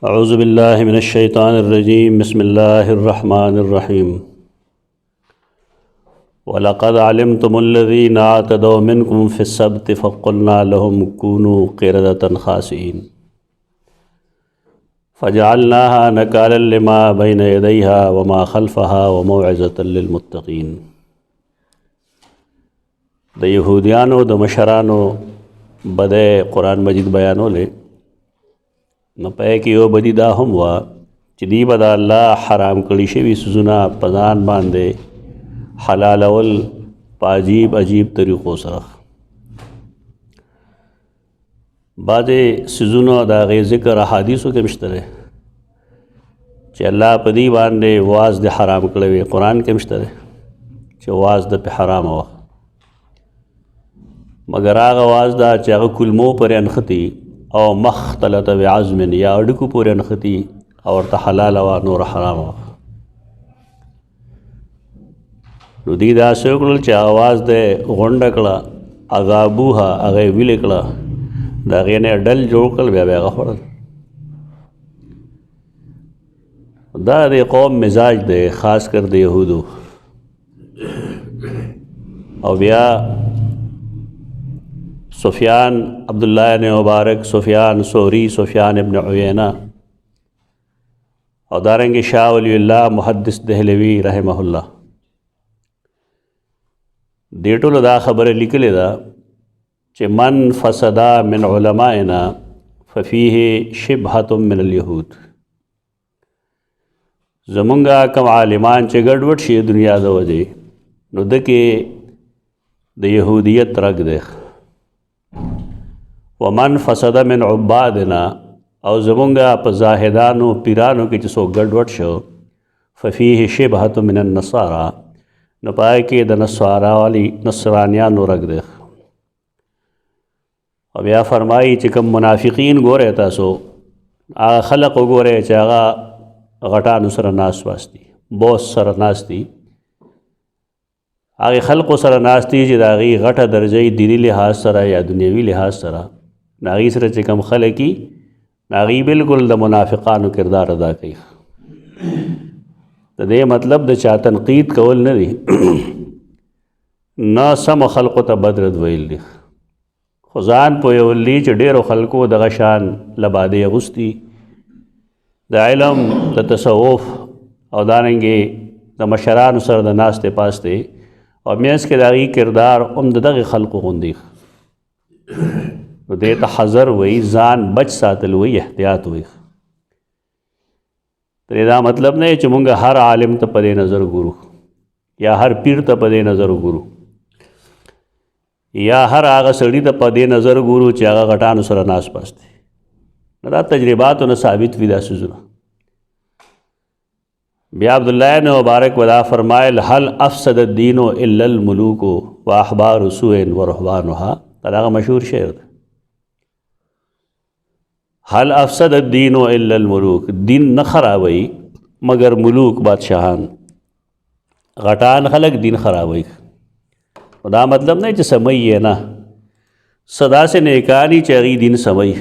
اعوذ باللہ من الشیطان الرجیم بسم اللہ الرحمن الرحیم وَلَقَدْ عَلِمْتُمُ الَّذِينَ اعْتَدَوْا مِنْكُمْ فِي السَّبْتِ فَقُلْنَا لَهُمْ كُونُوا قِرَدَةً خَاسِئِينَ فَجَعَلْنَاهَا نَكَالًا لِمَا بَيْنَ يَدَيْهَا وَمَا خَلْفَهَا وَمَوْعِظَةً لِلْمُتَّقِينَ د یهودیانو د مشرانو بده قرآن مجید بیانولې نو پای کې یو بدی دا هم وه چې دی به د الله حرام کړي شوي څیزونه په ځان باندې حلالول په عجیب طریقو سره بعضې څیزونو د هغې ذکر احادیثو کې هم شته دی چې الله په دې باندې واز د حرام کړی وي قرآن کې هم شته دی چې واز د پې حرامه وه مګر هغه واز دا چې هغه کلمو پورې انښتي او مختلط بعظم یا اډکو پورې نښتي او ورته حلاله وه نور حرامه وه نو دوی داسې وکړل چې اواز دی غونډه کړه اغابوها هغه یې ویلې کړه د هغې نه یې ډل جوړ کړل بیا به یې هغه خوړل دا د قوم مزاج دی خاص کر د یهودو او بیا سفیان عبداللہ ابن مبارک سفیان ثوری سفیان ابن عیینہ او دارنګ شاہ ولی اللہ محدث دہلوی رحمہ اللہ دې ټولو دا خبره لیکلې ده چې من فسدا من علمائنا ففیه شبهة من اليهود زمونږه کوم عالمان چې ګډوډ شي دنیا د وجې نو دکې د یهودیت رګ دی ومن فسد من عبادنا او زمونږه په زاهدانو پیرانو کې چې څوک ګډوډ شو ففیه شبهة من النصارى نو پای کې د نصرانیانو رګ دی او بیا فرمایي چې کوم منافقین ګورئ تاسو هغه خلق وګورئ چې هغه غټانو سره ناست واسطي بوس سره ناستي هغې خلقو سره ناستي چې د هغې غټه درجه دیني لحاظ سره یا دنیوي لحاظ سره د هغې سره چې کوم خلک وي د هغې بلکل د منافقانو کردار ادا کوي د دې مطلب د چا تنقید کول نه دی نه سمو خلقو ته بد رد ویل دي خو ځان پوهول دي چې ډېرو خلکو دغه شان لبادې اغوستي د علم د تصوف او دارنګې د مشرانو سره د ناستې پاستې او منځ کې د هغې کردار هم د دغې خلقو غوندې نو دې ته حذر وایي ځان بچ ساتل وایي احتیاط وایي ترې دا مطلب نه چې مونږ هر عالم ته په دې نظر ګورو یا هر پیر ته په دې نظر ګورو یا هر هغه سړي ته په دې نظر ګورو چې هغه غټانو سره ناست پاست دی نو دا تجرباتو نه ثابت وي دا څیزونه بیا عبداللہ ابن مبارک ودا فرمایل هل افسد الدین الا الملوک و احبار سوء و رهبانها دا هغه مشهور شعر ده هل افسد الدین الا الملوک دین نه خرابوي مگر ملوک بادشاهان غټان خلق دین خرابوي دا مطلب نه چې سموي یې نه صدا سے نیکانی چې هغې دین سموي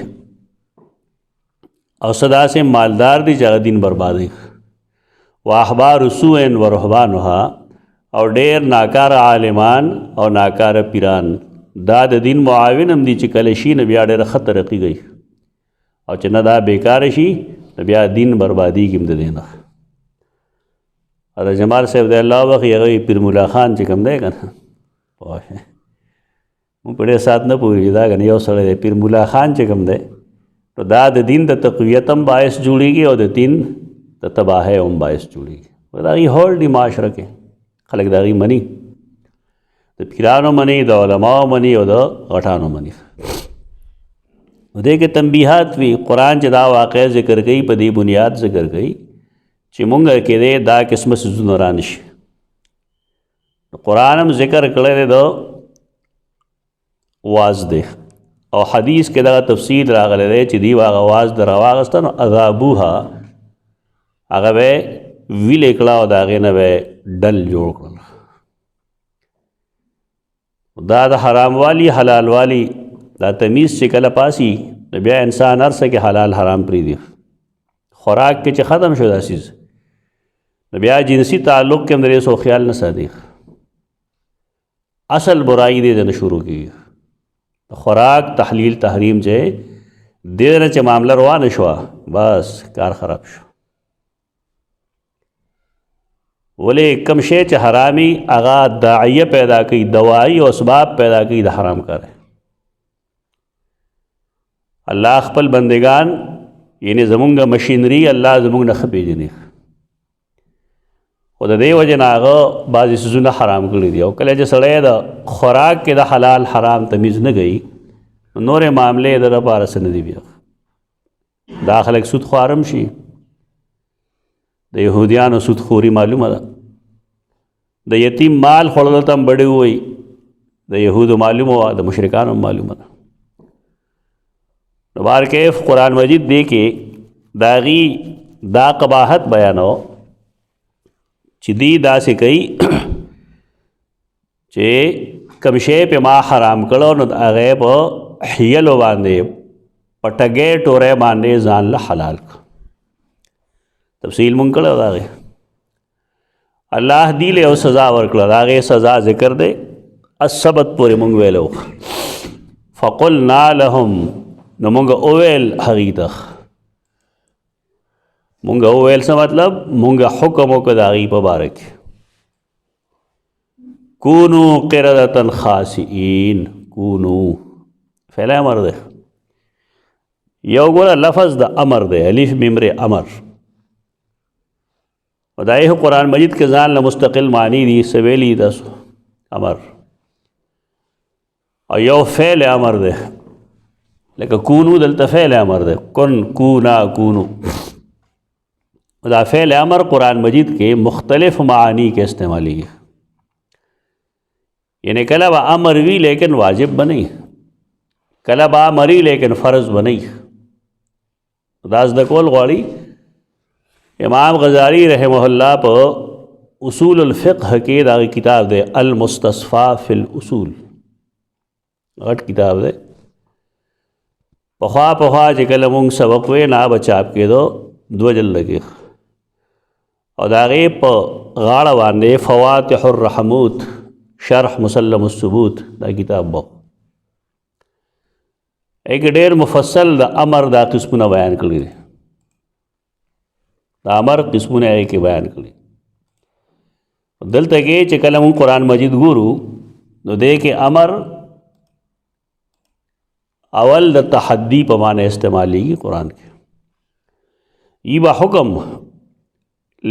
او صدا سے مالدار دی چې هغه دین بربادوي و احبار سوء و رهبانها او ډېر ناکاره عالمان او ناکاره پیران دا د دین معاون هم دي چې کله شي نه بیا ډېره ښه ترقي کوي او چې نه دا بیکاره شي نو بیا دین بربادیږي هم د دې نه او د جمال صاحب د الله وخت هغه پیر مولا خان چې کوم دی که نه مونږ په ډېر سات نه پوهېږي دا که نه یو سړی دی پیر مولا خان چې کوم دی نو دا د دین د تقویت هم باعث جوړېږي او د دین د تباہی هم باعث جوړېږي د هغې هول دي معاشره کې خلک د هغې مني د پیرانو مني د علماو مني او د غټانو مني دې کې تنبیحات وي قرآن چې دا واقع ذکر کوي په دې بنیاد ذکر کوي چې مونږ کې دی دا قسمه څیزونه را نشي قرآن هم ذکر کړی دی د واز دی او حدیث کې دغه تفصیل راغلی دی چې دی هغه واز د راواغسته نو اغابوها هغه به ویلې کړه او د هغې نه به ډل جوړ کړل دا د حرام والی حلال والی دا تمیز چې کله پاسی نو بیا انسان هر څه کې حلال حرام پرېږدي خوراک کې چې ختم شو دا سیز نو بیا جنسی تعلق کې هم درې سو خیال نه ساتي اصل برائی دې نه شروع کیږي خوراک تحلیل تحریم چې دې نه چې معامله روانه شوه بس کار خراب شو ولې کم شی چې حرامي هغه داعیه پیدا کوي دواعي او اسباب پیدا کوي د حرام کار الله خپل بندگان یعنی زمونږ مشینری الله زمونږ نه ښه پېژني خو د دې وجې نه هغه بعضې څیزونه حرام کړي دي او کله چې سړی د خوراک کې د حلال حرام تمیز نه کوي نو نورې معاملې د لپاره څه نه دي بیا دا خلک سود خوارم شي د یهودیانو سود خوري معلومه ده د یتیم مال خوړلو ته هم بډې ووایي د یهودو معلومه وه د مشرکانو معلومه ده نو بارکیف قرآن مجید دی کې د هغې دا قباحت بیانو چې دی داسې کوي چې کوم شی پې ما حرام کړو نو د هغې په حیلو باندې په ټګۍ ټورۍ باندې ځان له حلال کړه تفصیل مونږ کړی د هغې الله دی له یو سزا ورکړه د هغې سزا ذکر دی السبت پورې مونږ ویلو فقلنا لهم نو مونږ وویل هغې ته مونږ وویل څه مطلب مونږ حکم وکړه د هغې په باره کې کونو قردة خاسئین کونو فعل امر دی یو ګوره لفظ د امر دی الف میم ر امر و دا یې قرآن مجید کې ځان له مستقل معنی دي سویلی تاسو امر او یو فعل امر دی لکه کونو دلته فعل امر دی کن کونا کونو دا فعل امر قرآن مجید کې مختلف معانی کې استعمالی یعنی کله با امر وی لیکن واجب بنی کله با امری لیکن فرض بنی دا زده کول غواړي امام غزالی رحمه الله په اصول الفقه کې دا کتاب دی المستصفى فی الاصول غټ کتاب دی پخوا چې کله مونږ سبق وی نه بچاپ کېدو 2 جلد کې او د هغې په غاړه باندې فواتح الرحموت شرح مسلم الثبوت دا کتاب بو ایک ډېر مفصل د امر دا قسمونه بیان کړي دي د امر قسمونه یې کې بیان کړي دلته کې چې کله مونږ قرآن مجید ګورو نو دې کې امر اول د تحدی په معنی استعمالیږي قرآن کې ای با حکم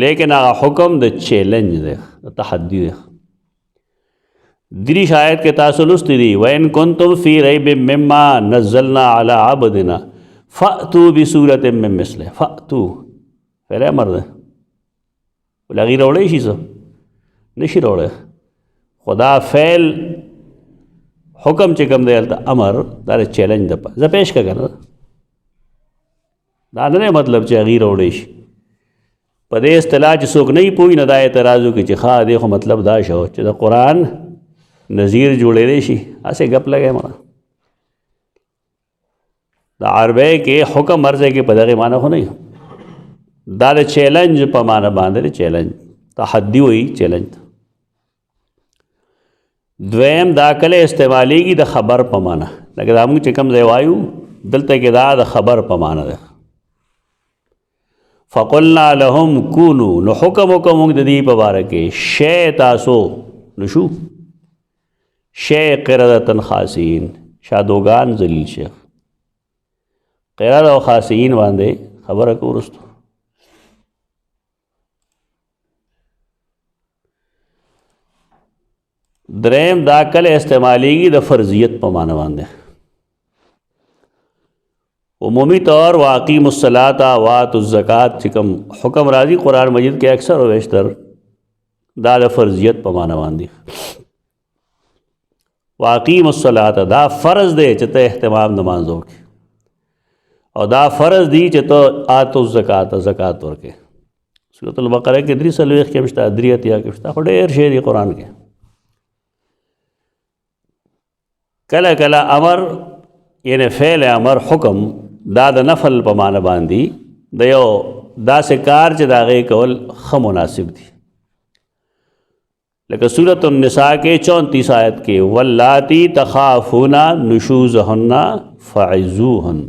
لیکن هغه حکم د چیلنج دی د تحدی دی دریش آیت کے تاسو لستی دی وَإِن كُنتُمْ فِي رَيْبٍ مِّمَّا نَزَّلْنَا عَلَىٰ عَبْدِنَا فَأْتُوا بِسُورَةٍ مِّن مِّثْلِهِ فَأْتُوا فعل امر دی لغی روڑے شي څه نشي روڑے خدا فعل حکم چې کوم دی هلته امر دا چیلنج د زه پیش کا کنه دا نه مطلب چې هغې روڑے شي په دې اصطلاح چې څوک نه پوهي نه دا اعتراض وکړي چې ښه دی خو مطلب دا شو چې د قرآن نظیر جوړېدی شي هسې گپ لګی مړه د عربی کې حکم مرضی کې په دغې معنی خو نه دا د چیلنج په معنی باندې چیلنج تحدي وایي چیلنج دویم دا کله استعمالیږي د خبر په معنی لکه دا موږ چې کوم ځای وایو دلته کې دا د خبر په معنی ده فقلنا لهم کونو نو حکم وکړو موږ د دې په باره کې شی تاسو نو شو شی قردة خاسئین شادوغان ذلیل شیخ قرد او خاسئین باندې خبره کو وروستو دریم دا کله استعمالیږي د فرضیت په معنی باندې عمومی طور واقیم الصلاۃ وآتوا الزکات چې کوم حکم راځي قرآن مجید کې اکثر او بیشتر دا د فرضیت په معنی باندې واقیم الصلاۃ دا فرض دی چې ته اهتمام نماز وکړې او دا فرض دی چې ته آتوا الزکات زکات ورکړې سورۃ البقرہ کې 3 کې مشته 3 کې مشته خو ډېر شی دی قرآن کې کله کله امر یعنی فعل امر حکم دا د نفل په معنی باندې د یو داسې کار چې د هغې کول ښه مناسب دي. لکه سورة النساء کې 34 آیت کې واللاتی تخافون نشوزهن فعظوهن.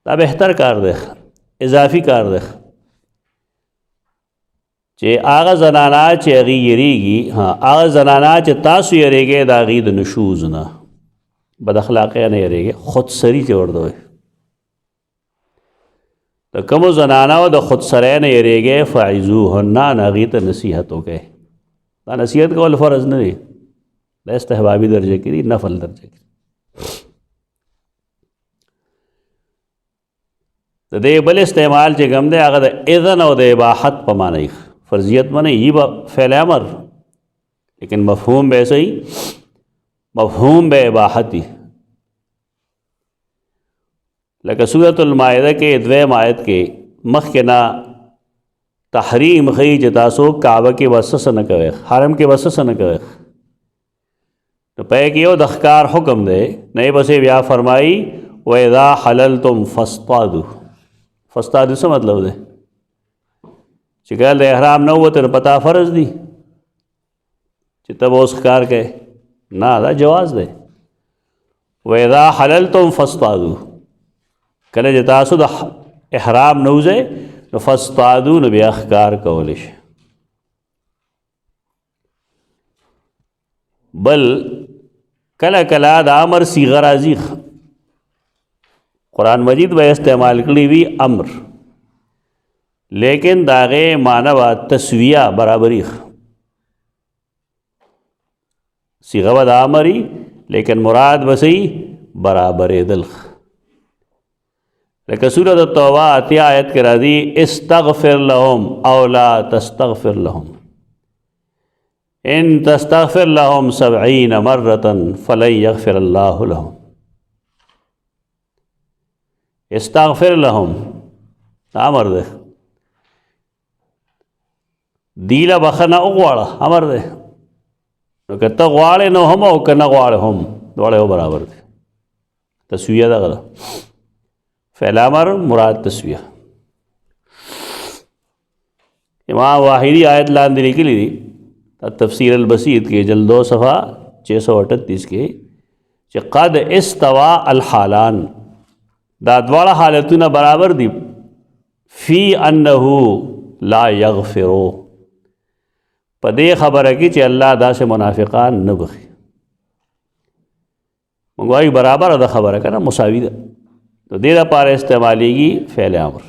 دا بهتر کار دی، اضافي کار دی چې هغه زنانا چې هغې یریږي، هغه زنانا چې تاسو یریږئ د هغې د نشوز نه، بد اخلاقۍ نه یریږئ، خودسري چې ورته وایي، د کومو زنانو د خودسرۍ نه یریږئ فعظوهن، هغې ته نصیحت وکئ. دا نصیحت کول فرض نه دی، دا استحبابي درجه کې دي، نفل درجه کې. د دې بل استعمال چې کوم دی هغه د اذن او د اباحت په معنی، فرضیت معنی یہ فعل امر، لیکن مفہوم بے صحیح، مفہوم بے اباحتی. لکه سورة المائده کې 2 آیت کې مخکې نه تحریم ښیي چې تاسو کعبه کې وسوس نه کوئ، حرم کې وسوس نه کوئ. نو په کې یو د ښکار حکم دی، نه یې پسې بیا فرمایي وَإِذَا حَلَلْتُمْ فَاصْطَادُوا. فَاصْطَادُوا څه مطلب دی؟ چې کله د احرام نه ووته نو پتا فرض دي چې ته به اوس ښکار کوې؟ نه، دا جواز دی. وَإِذَا حَلَلْتُمْ فَاصْطَادُوا، کله چې تاسو د احرام نه وځئ نو فاصطادوا، نو بیا ښکار کولی شي. بل کله کله د امر صیغه راځي، قرآن مجید به استعمال کړي وي امر، لیکن داغه معنی با تسویہ برابری، صیغه و دا امری لیکن مراد بسی برابر دل. لکه سورۃ التوبہ 8 آیت کے راضی استغفر لهم او لا تستغفر لهم ان تستغفر لهم 70 مرة فلن يغفر الله لهم. استغفر لهم امر ده، دیله بخنه وغواړه امر ده، نو که ته غواړې نو هم او که نه غواړې هم دواړه یو برابر دي. تسویه دغه ده، فعل امر مراد تسویه. امام واحدی آیت لاندې لیکلي دي تفسیر البسیط کې جلد 2 صفحه 638 کې چې قد استوا الحالان، دا دواړه حالتونه برابر دي، فی انه لا یغفرو، په دې خبره کې چې الله داسې منافقان نه بخي. موږ وایو برابر ده خبره کنه، مساوي ده، تو دې لپاره استعمالیږي فعل امر.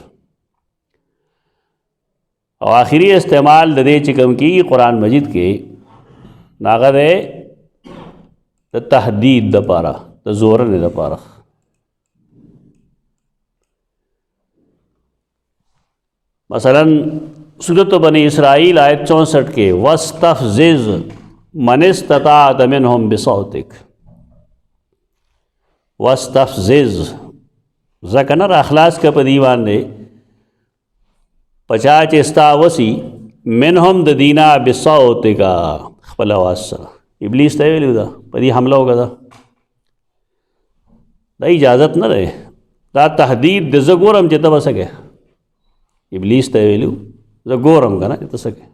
او آخری استعمال د دې چې کوم کېږي قرآن مجید کې هغه دی د تهدید دپاره، د زورنې دپاره. مثلا سورۃ بنی اسرائیل آیت 64 کے وَاسْتَفْزِزْ مَنِ اسْتَطَعْتَ مِنْهُمْ بِصَوْتِكَ. وَاسْتَفْزِزْ ځکه نه راخلاص که په دیوان دی پچا چې ستا وسي منهم د دینا بصوتک خپل آواز سره. ابلیس ته ویلو دا په دې حمله وکړه، دا اجازت نه دی، دا تهدید د زه ګورم چې ته به څه کوې. ابلیس ته ویلو زه ګورم که نه چې ته څه کوې.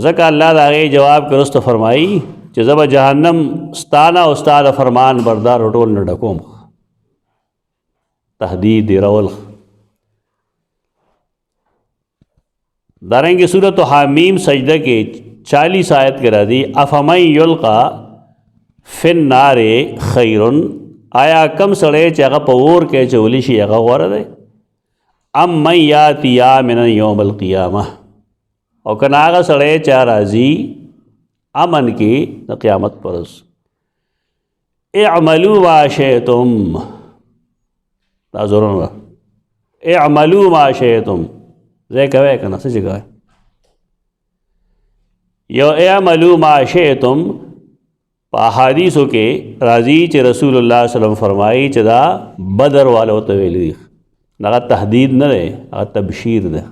ځکه الله د هغې جواب کې وروسته فرمایي چې زه به جهنم ستا نه او ستا د فرمان بردار ټول نه ډکوم. تهدید رول. دارنگی سورۃ حامیم سجدہ کے 40 آیت کے راضی افمن یلقا فی النار خیر، آیا کم سڑے چې هغه په اور کې چولی شي هغه غوره دی، ام من یاتی آمنا یوم القیامه، او که نه هغه سړی چې راځي امن کې د قیامت پر ورځ. اعملوا ما شئتم، دا ضرور اعملوا ما شئتم، ځای کوي که نه څه چې کوي. یو اعملوا ما شئتم په احادیثو کې راځي چې رسول الله صلی الله علیه وسلم فرمایي چې دا بدر والو ته ویلي دي، هغه تهدید نه دی، هغه تبشیر ده.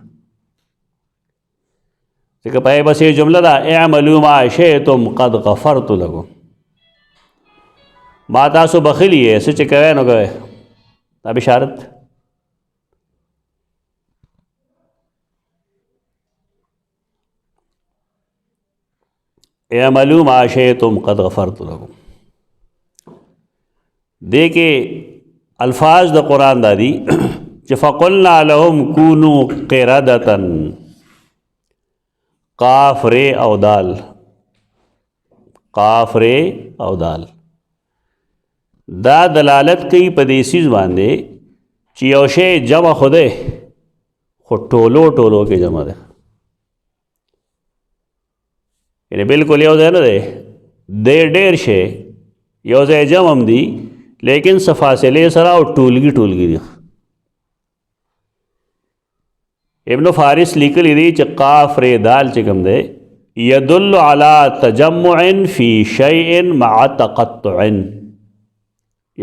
ځکه په بس یې جمله ده اعملوا ما شئتم قد غفرت لكم، ما تاسو بخلی یې څه چې کوئ نو کوئ، دا بشارت. اعملوا ما شئتم قد غفرت لكم. دے کے الفاظ دا قرآن دا دی چې فقلنا لهم كونوا قردة، قاف رے او دال، قاف رے او دال دا دلالت کوي په دې څیز باندې چې یو شی جمع خو دی خو ټولو ټولو کې جمع دی، یعنی بالکل یو ځای نه دی، دی ډېر شی یو ځای جمع هم دي لیکن څه فاصلې سره او ټولګي ټولګي دي. ابن فارس لیکلی دی چې قاف ری دال چې کوم دی یدل علی تجمع فی شیء مع تقطع،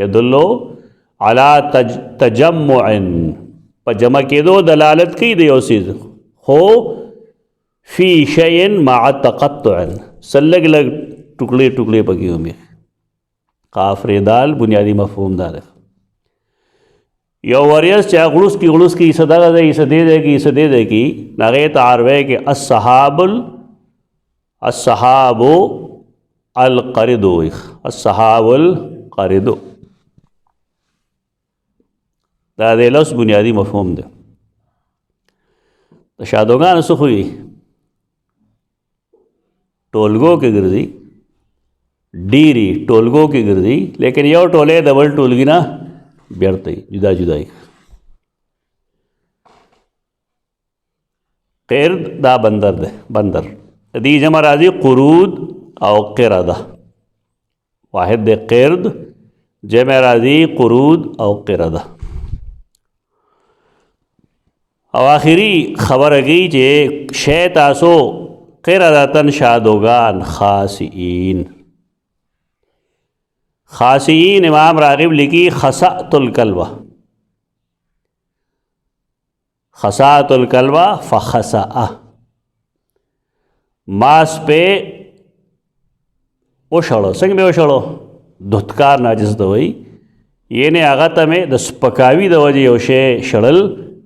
یدل علی تجمع په جمع کېدو دلالت کوي د یو څیز، خو فی شیء مع تقطع سلګ لګ ټکړې ټکړې پکې ومي. قاف ری دال بنیادی مفهوم دا ده. یو وریس چې غړوس کی صدقه ده ایسه دے دے کی ایسه دے دے کی نغه تعارفه کې الصحاب القرد، الصحاب القرد دا د لوس بنیادی مفهوم ده. شادوغان څه خوې ټولګو کې ګرځي، ډیری ټولګو کې ګرځي، لیکن یو ټولې د بل ټولګي نه بیرته جدا جدا. قرد دا بندر ده، بندر دی جمع راځي قرود او قرده، واحد ده قرد جمع راځي قرود او قرده. او آخری خبره گئی چې شی تاسو قردتن شادوگان خاسئین. خاسئین امام راغب لکی خسأت الکلبہ، خسأت الکلبہ فخسأ ماس پہ اوشڑو، سنگ میں اوشڑو دھتکار ناجز دوئی، یہ نے آغا میں د سپکاوی د وجه یو شی شړل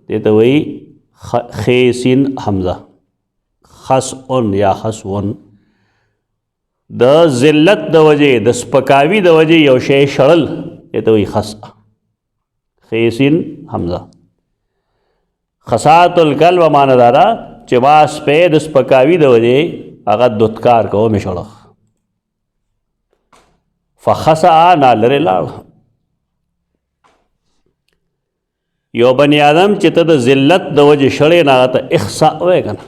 دیته وی خیسین حمزه، خسئن یا خسون د ذلت د وجه د سپکاوی د وجه یو شی شړل دیته وی خسأ، خیسین حمزه. خسات الکلب معنی دارا چې باس په د سپکاوی د وجه هغه دھتکار کو می شړل، فخسأ نا لره لاړ. یو بنی آدم چې ته د ذلت د وجه شړې نه ته اخساء وایې که نه،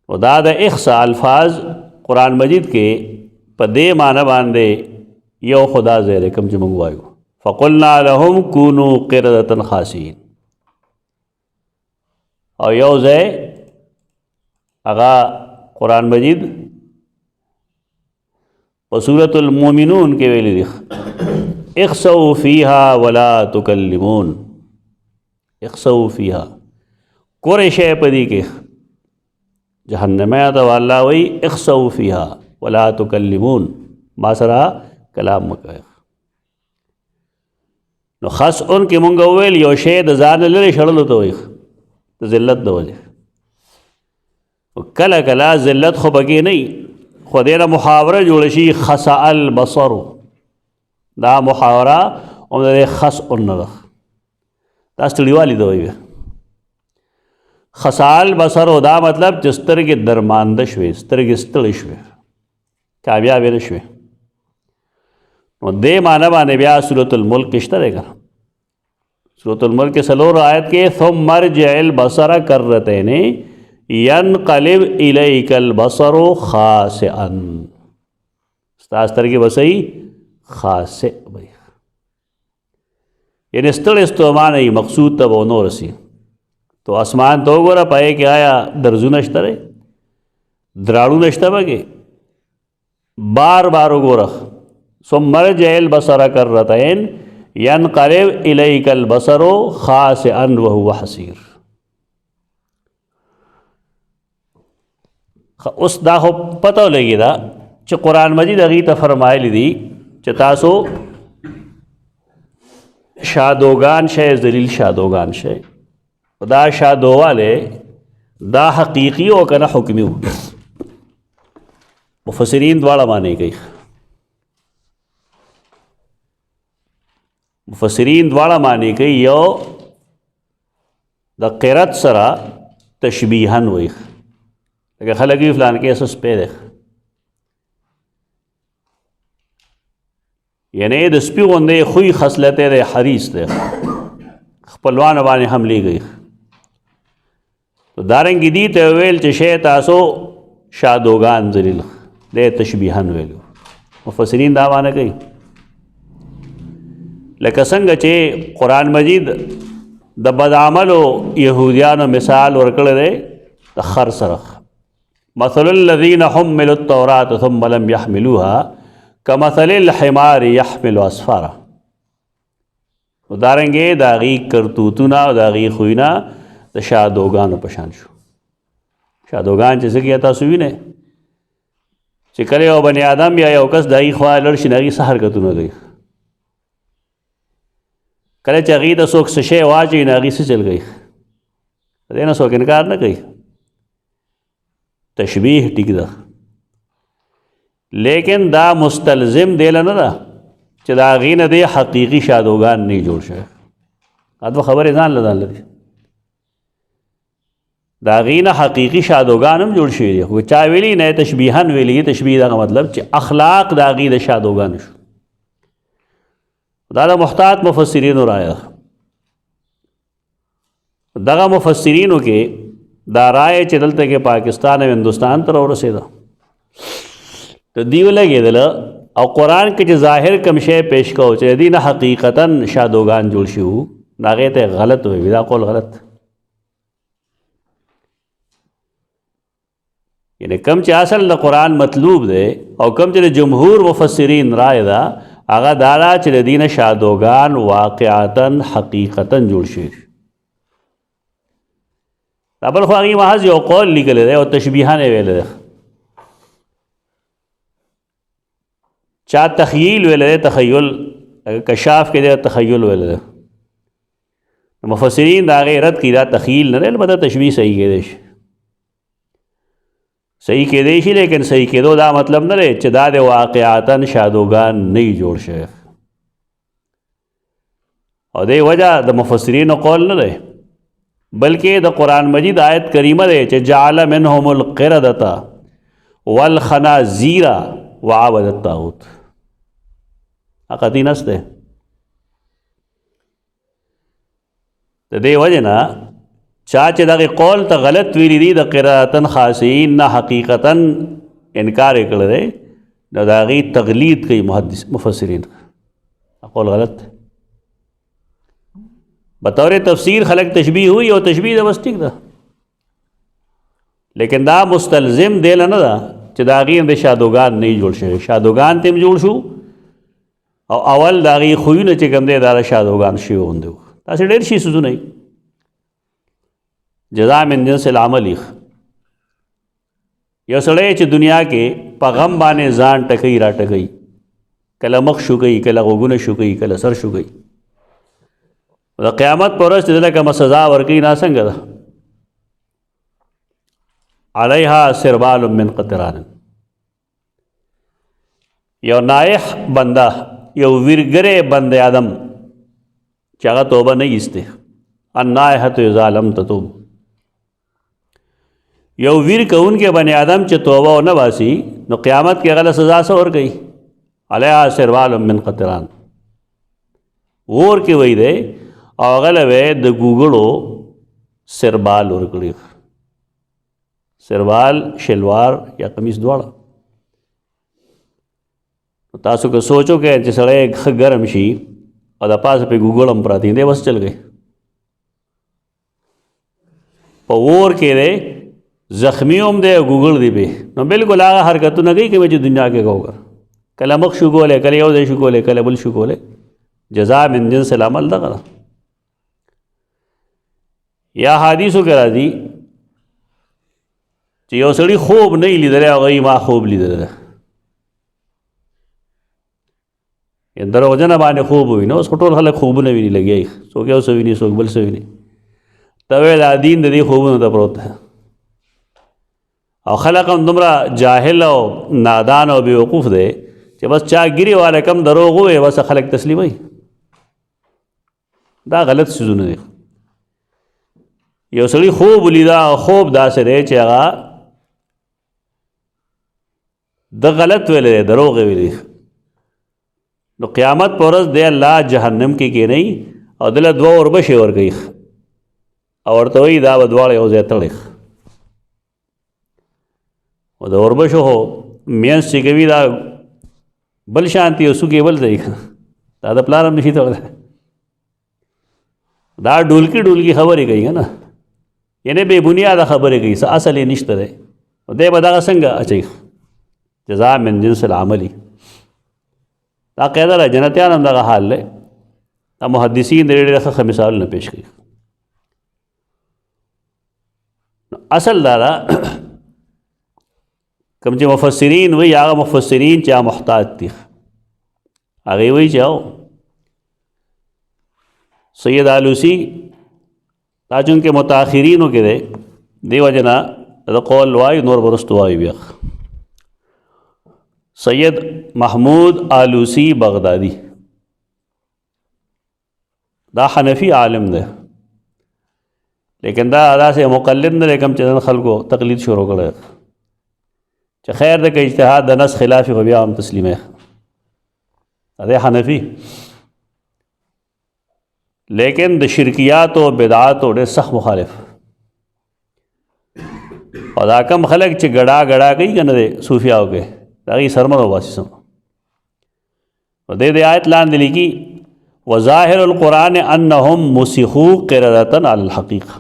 او دا د اخساء الفاظ قرآن مجید کې په دې معنی باندې یو خدا ځای دی کوم چې موږ وایو فقلنا لهم کونوا قردة خاسئین، او یو ځای هغه قرآن مجید په سورة المؤمنون کې ویلي دي اخسؤوا فيها ولا تكلمون، اخسؤوا فيها کور شی پدی کې جهنمه ته الله وی اخسؤوا فيها ولا تكلمون، ما سره کلام مکوئ. نو خاص ان کې مونږ ویل یو شی د ځان لري شړلو ته وي د ذلت د وجه، کله کله ذلت خو بګې نه خو دې محاوره جوړ شي خسأ البصر، دا محاوره هم د خسأ نه ده، دا ستړیوالي ده وایي. خسأ البصر دا مطلب چې سترګې درمانده شوې، سترګې ستړې شوې، کامیابې نه شوې. نو دې معنی باندې بیا سورة الملک شته دی که نه، سورة الملک کې څلور آیت کې ثم ارجع البصر کرتین ینقلب الیک البصر خاسئا، ستا سترګې به صحیح خاسئ بھئی، یعنی ستړی ستومان ای مقصود ته به ونه رسي. تو اسمان ته وګوره پای کې آیا درزونه شته دی، دراړونه شته پکې، بار بار وګوره ثم ارجع البصر کرتین ینقلب الیک البصر خاسئا وهو حسیر. اوس دا خو پته لګي دا چې قرآن مجید هغې ته فرمایلی دي چې تاسو شادوغان شے ذلیل شادوغان شے دا شادوواله دا حقیقی او کنه حکمی ہو مفسرین دواړه معنی کوي یو د قرت سره تشبیهن وي لکه خلک وی فلان کې اساس پیدا یعنی د سپي غوندې خوې خصلت دی حریص دی خپلوان باندې حملې کوي تو دارنګ دي ته ویل چې شی تاسو شادوغان ذلیل د تشبیهن ویلو مفسرین دا معنی کوي لکه څنګه چې قرآن مجید د بد عملو یهودیانو مثال ورکړی دی د خر سره مثل الذین حملوا التوراة ثم لم يحملوها کمثل الحمار يحمل اسفارا دارنګې د هغې کرتوتونه او د هغې خویونه د شادوګانو په شان شو شادوګان چې څه کوي تاسو وینئ چې کله یو بني آدم یا یو کس د هغې خوا لړ شي نو هغې څه حرکتونه کوي کله چې هغې ته څوک څه شی واچوي نو هغې څه چل کوي د دې نه څوک انکار نه کوي تشبیه ټیک ده لیکن دا مستلزم دیله نه ده چې د هغې نه دی حقیقي شادوګان نه جوړ شوی دا دوه خبرې ځان له ځان لري د هغې نه حقیقي شادوګان هم جوړ شوي دي خو چا ویلي نه تشبیهن ویلي تشبیه دغه مطلب چې اخلاق د هغې د شادوګانو شو دا د محتاط مفسرینو رایه ده دغه مفسرینو کې دا رایه چې دلته کې پاکستان او هندوستان ته راورسېده ته دیو لګېدله او قرآن کې چې ظاهر کم شی پیش کو چې د دې نه حقیقتاً شادوګان جوړ شي وو نو هغې ته غلط ووي دا قول غلط یعنی کم چې اصل د قرآن مطلوب دی او کم چې د جمهور مفسرین رایه ده هغه دا ده چې د دې نه شادوګان واقعتاً حقیقتاً جوړ شي دا بل خو هغې محض یو قول لیکلی دی او تشبیهان یې ویلی دی چا تخیل ویلی دی تخیل کشاف کې دی تخیل ویلی دی مفسرین د هغې رد کړي دا تخیل نه دی البته تشبیه صحیح کېدی شي صحیح کېدی شي لیکن صحیح کېدو دا مطلب نه دی چې دا د واقعتاً شادوګان نه وي جوړ شوی او دې وجه د مفسرینو قول نه دی بلکې د قرآن مجید آیت کریمه دی چې جعل منهم القردة والخنازیر وعبد الطاغوت قطعی نس دی د دې وجه نه چا چې دغه قول ته غلط ویلی دي د قراتن خاصین نه حقیقتاً انکار یې کړی دی نو د هغې تقلید کوي مفسرین قول غلط بطور تفسیر خلق تشبیه ہوئی او تشبیه ده بس ٹھیک ده لیکن دا مستلزم دیله نه ده چې د هغې د شادوګان نه جوړ شوی شادوګان ته هم جوړ شو او اول د هغې خویونه چې کوم دی دا د شادوګان شوي غوندې وو داسې ډېر شي څیزونه جزا من جنس العمل یو سړی چې دنیا کې په غم باندې ځان ټکوي را ټکوي کله مخ شوکوي کله غوږونه شوکوي کله سر شوکوي د قیامت په ورځ چې دله کومه سزا ورکوي دا څنګه ده علیها سربال من قطران یو نایح بنده یو ویرګری بند آدم چې هغه توبه نه ایسته النائحة اذا لم تتوب یو ویر کوونکې بنی آدم چې توبه ونه باسي نو قیامت کې هغه له سزا څه ورکوي علیها سربال من قطران اور کې وی دی او هغه له د ګوګړو سربال ورکړي سربال شلوار یا قمیص دواړه تاسو که سوچو کې چې سړی ښه ګرم شي او د پاسه پې ګوګړ هم پراته دی بس چل گئی په اور کې دی زخمی هم دی او ګوګړ دی پې نو بالکل هغه حرکتونه کوي کوي چې دنیا کې کوو کله مخ شو کولی کله یو ځای شو کولی کله بل شو کولی جزا من جنس العمل دغه ده یا حدیثو کې راځي چې یو سړي خوب نه لیدلی هغه ما خوب لیدلی ده دروغجنه باندې خوب وویني. اوس خو ټول خلک خوبونه ویني لګیا، څوک یو څه ویني څوک بل څه ویني. ته وایې دا دین د دې خوبونو ته پروت دی. او خلق هم دومره جاهل او نادان او بیوقوف دی چې بس چا ګیري والا کم دروغ ووایي بس خلک تسلیموي. دا غلط څیزونه دي. یو سړي خوب ولیدا او خوب داسې دی چې هغه د غلط ویلی دی، دروغ یې ویلي. نو قیامت په ورځ دی الله جهنم کې کینوي او دله 2 اوربشې ورکوي او ورته وایي دا به دواړه یو ځای تړئ. او د اوربشو خو مینځ چې کوي دا بل شانتي او سوکې بل ځای، دا د پلار هم نشي تړلی. دا ډولکي خبرې کوي که نه، یعنی بې بنیاده خبرې کوي، څه اصل یې نشته دی. نو دی به دغه څنګه اچوي؟ جزاء من جنس العملي. دا قاعده ده. جنتیان هم دغه حال دی. دا محدثین د ډېر ښه مثالونه پیش کوي. اصل دا ده کوم چې مفسرین وایي، هغه مفسرین چې محتاط دي، هغې وایي چې سید آلوسی دا چونکې متاخرینو کې دی، دې وجې نه د قول وایي، نور به رستو وایي. بیا سید محمود آلوسی بغدادي دا حنفی عالم دی، لیکن دا داسې مقلد نه دی کوم چې نن خلکو تقلید شروع کړی چې خیر دی که اجتهاد د نس خلافي خو بیا هم تسلیمه. دی حنفي، لیکن د شرکیات او بدعات ډېر سخت مخالف. او دا کم خلک چې ګډا کوي که نه دی صوفیاو کې، د هغې سرمن وباسي. سم نو دې د آیت لاندې لیکي وظاهر القرآن انهم مسخوا قردة علی الحقیقه.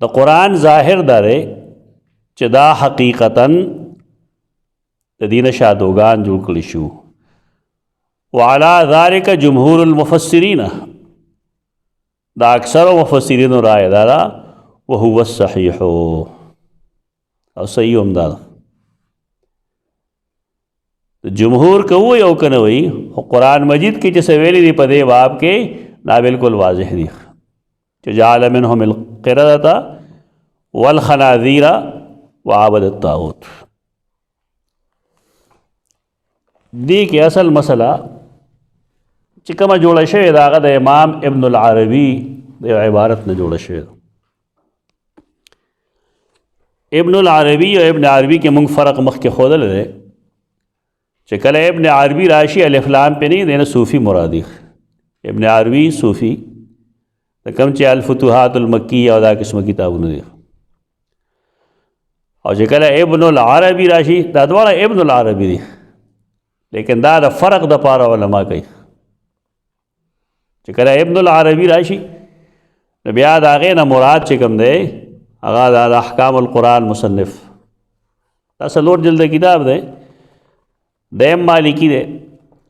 د قرآن ظاهر دا دی چې دا حقیقتاً د دینه شادوګان جوړ کړي شو. وعلى ذلك جمهور المفسرین، دا اکثر مفسرینو رائے دا وهو الصحیح، او صحیح هم دا جمهور که وایي او که نه وایي، خو قرآن مجید کې چې څه ویلي دي په دې باب کې دا بالکل واضح دي چې جعل منهم القردة والخنازیر وعبد الطاغوت. دې کې اصل مسله چې کومه جوړه شوې ده هغه د امام ابن العربي د یو عبارت نه جوړه شوې ده. ابن العربي او ابن عربي کې موږ فرق مخکې ښودلی دی چې کله ابن عربي راشي الف لام پې نه دی نه صوفي مرادي. ابن عربي صوفي د کوم چې الفتوحات المکیه او دا قسمه کتابونه دي. او چې کله ابن العربي راشي دا دواړه ابن العربي دي، لیکن دا د فرق د پاره علما کوي چې کله ابن العربي راشي نو بیا د هغې نه مراد چې کوم دی هغه د احکام القرآن مصنف، دا 4 جلد کتاب دی، دیم مالکی دی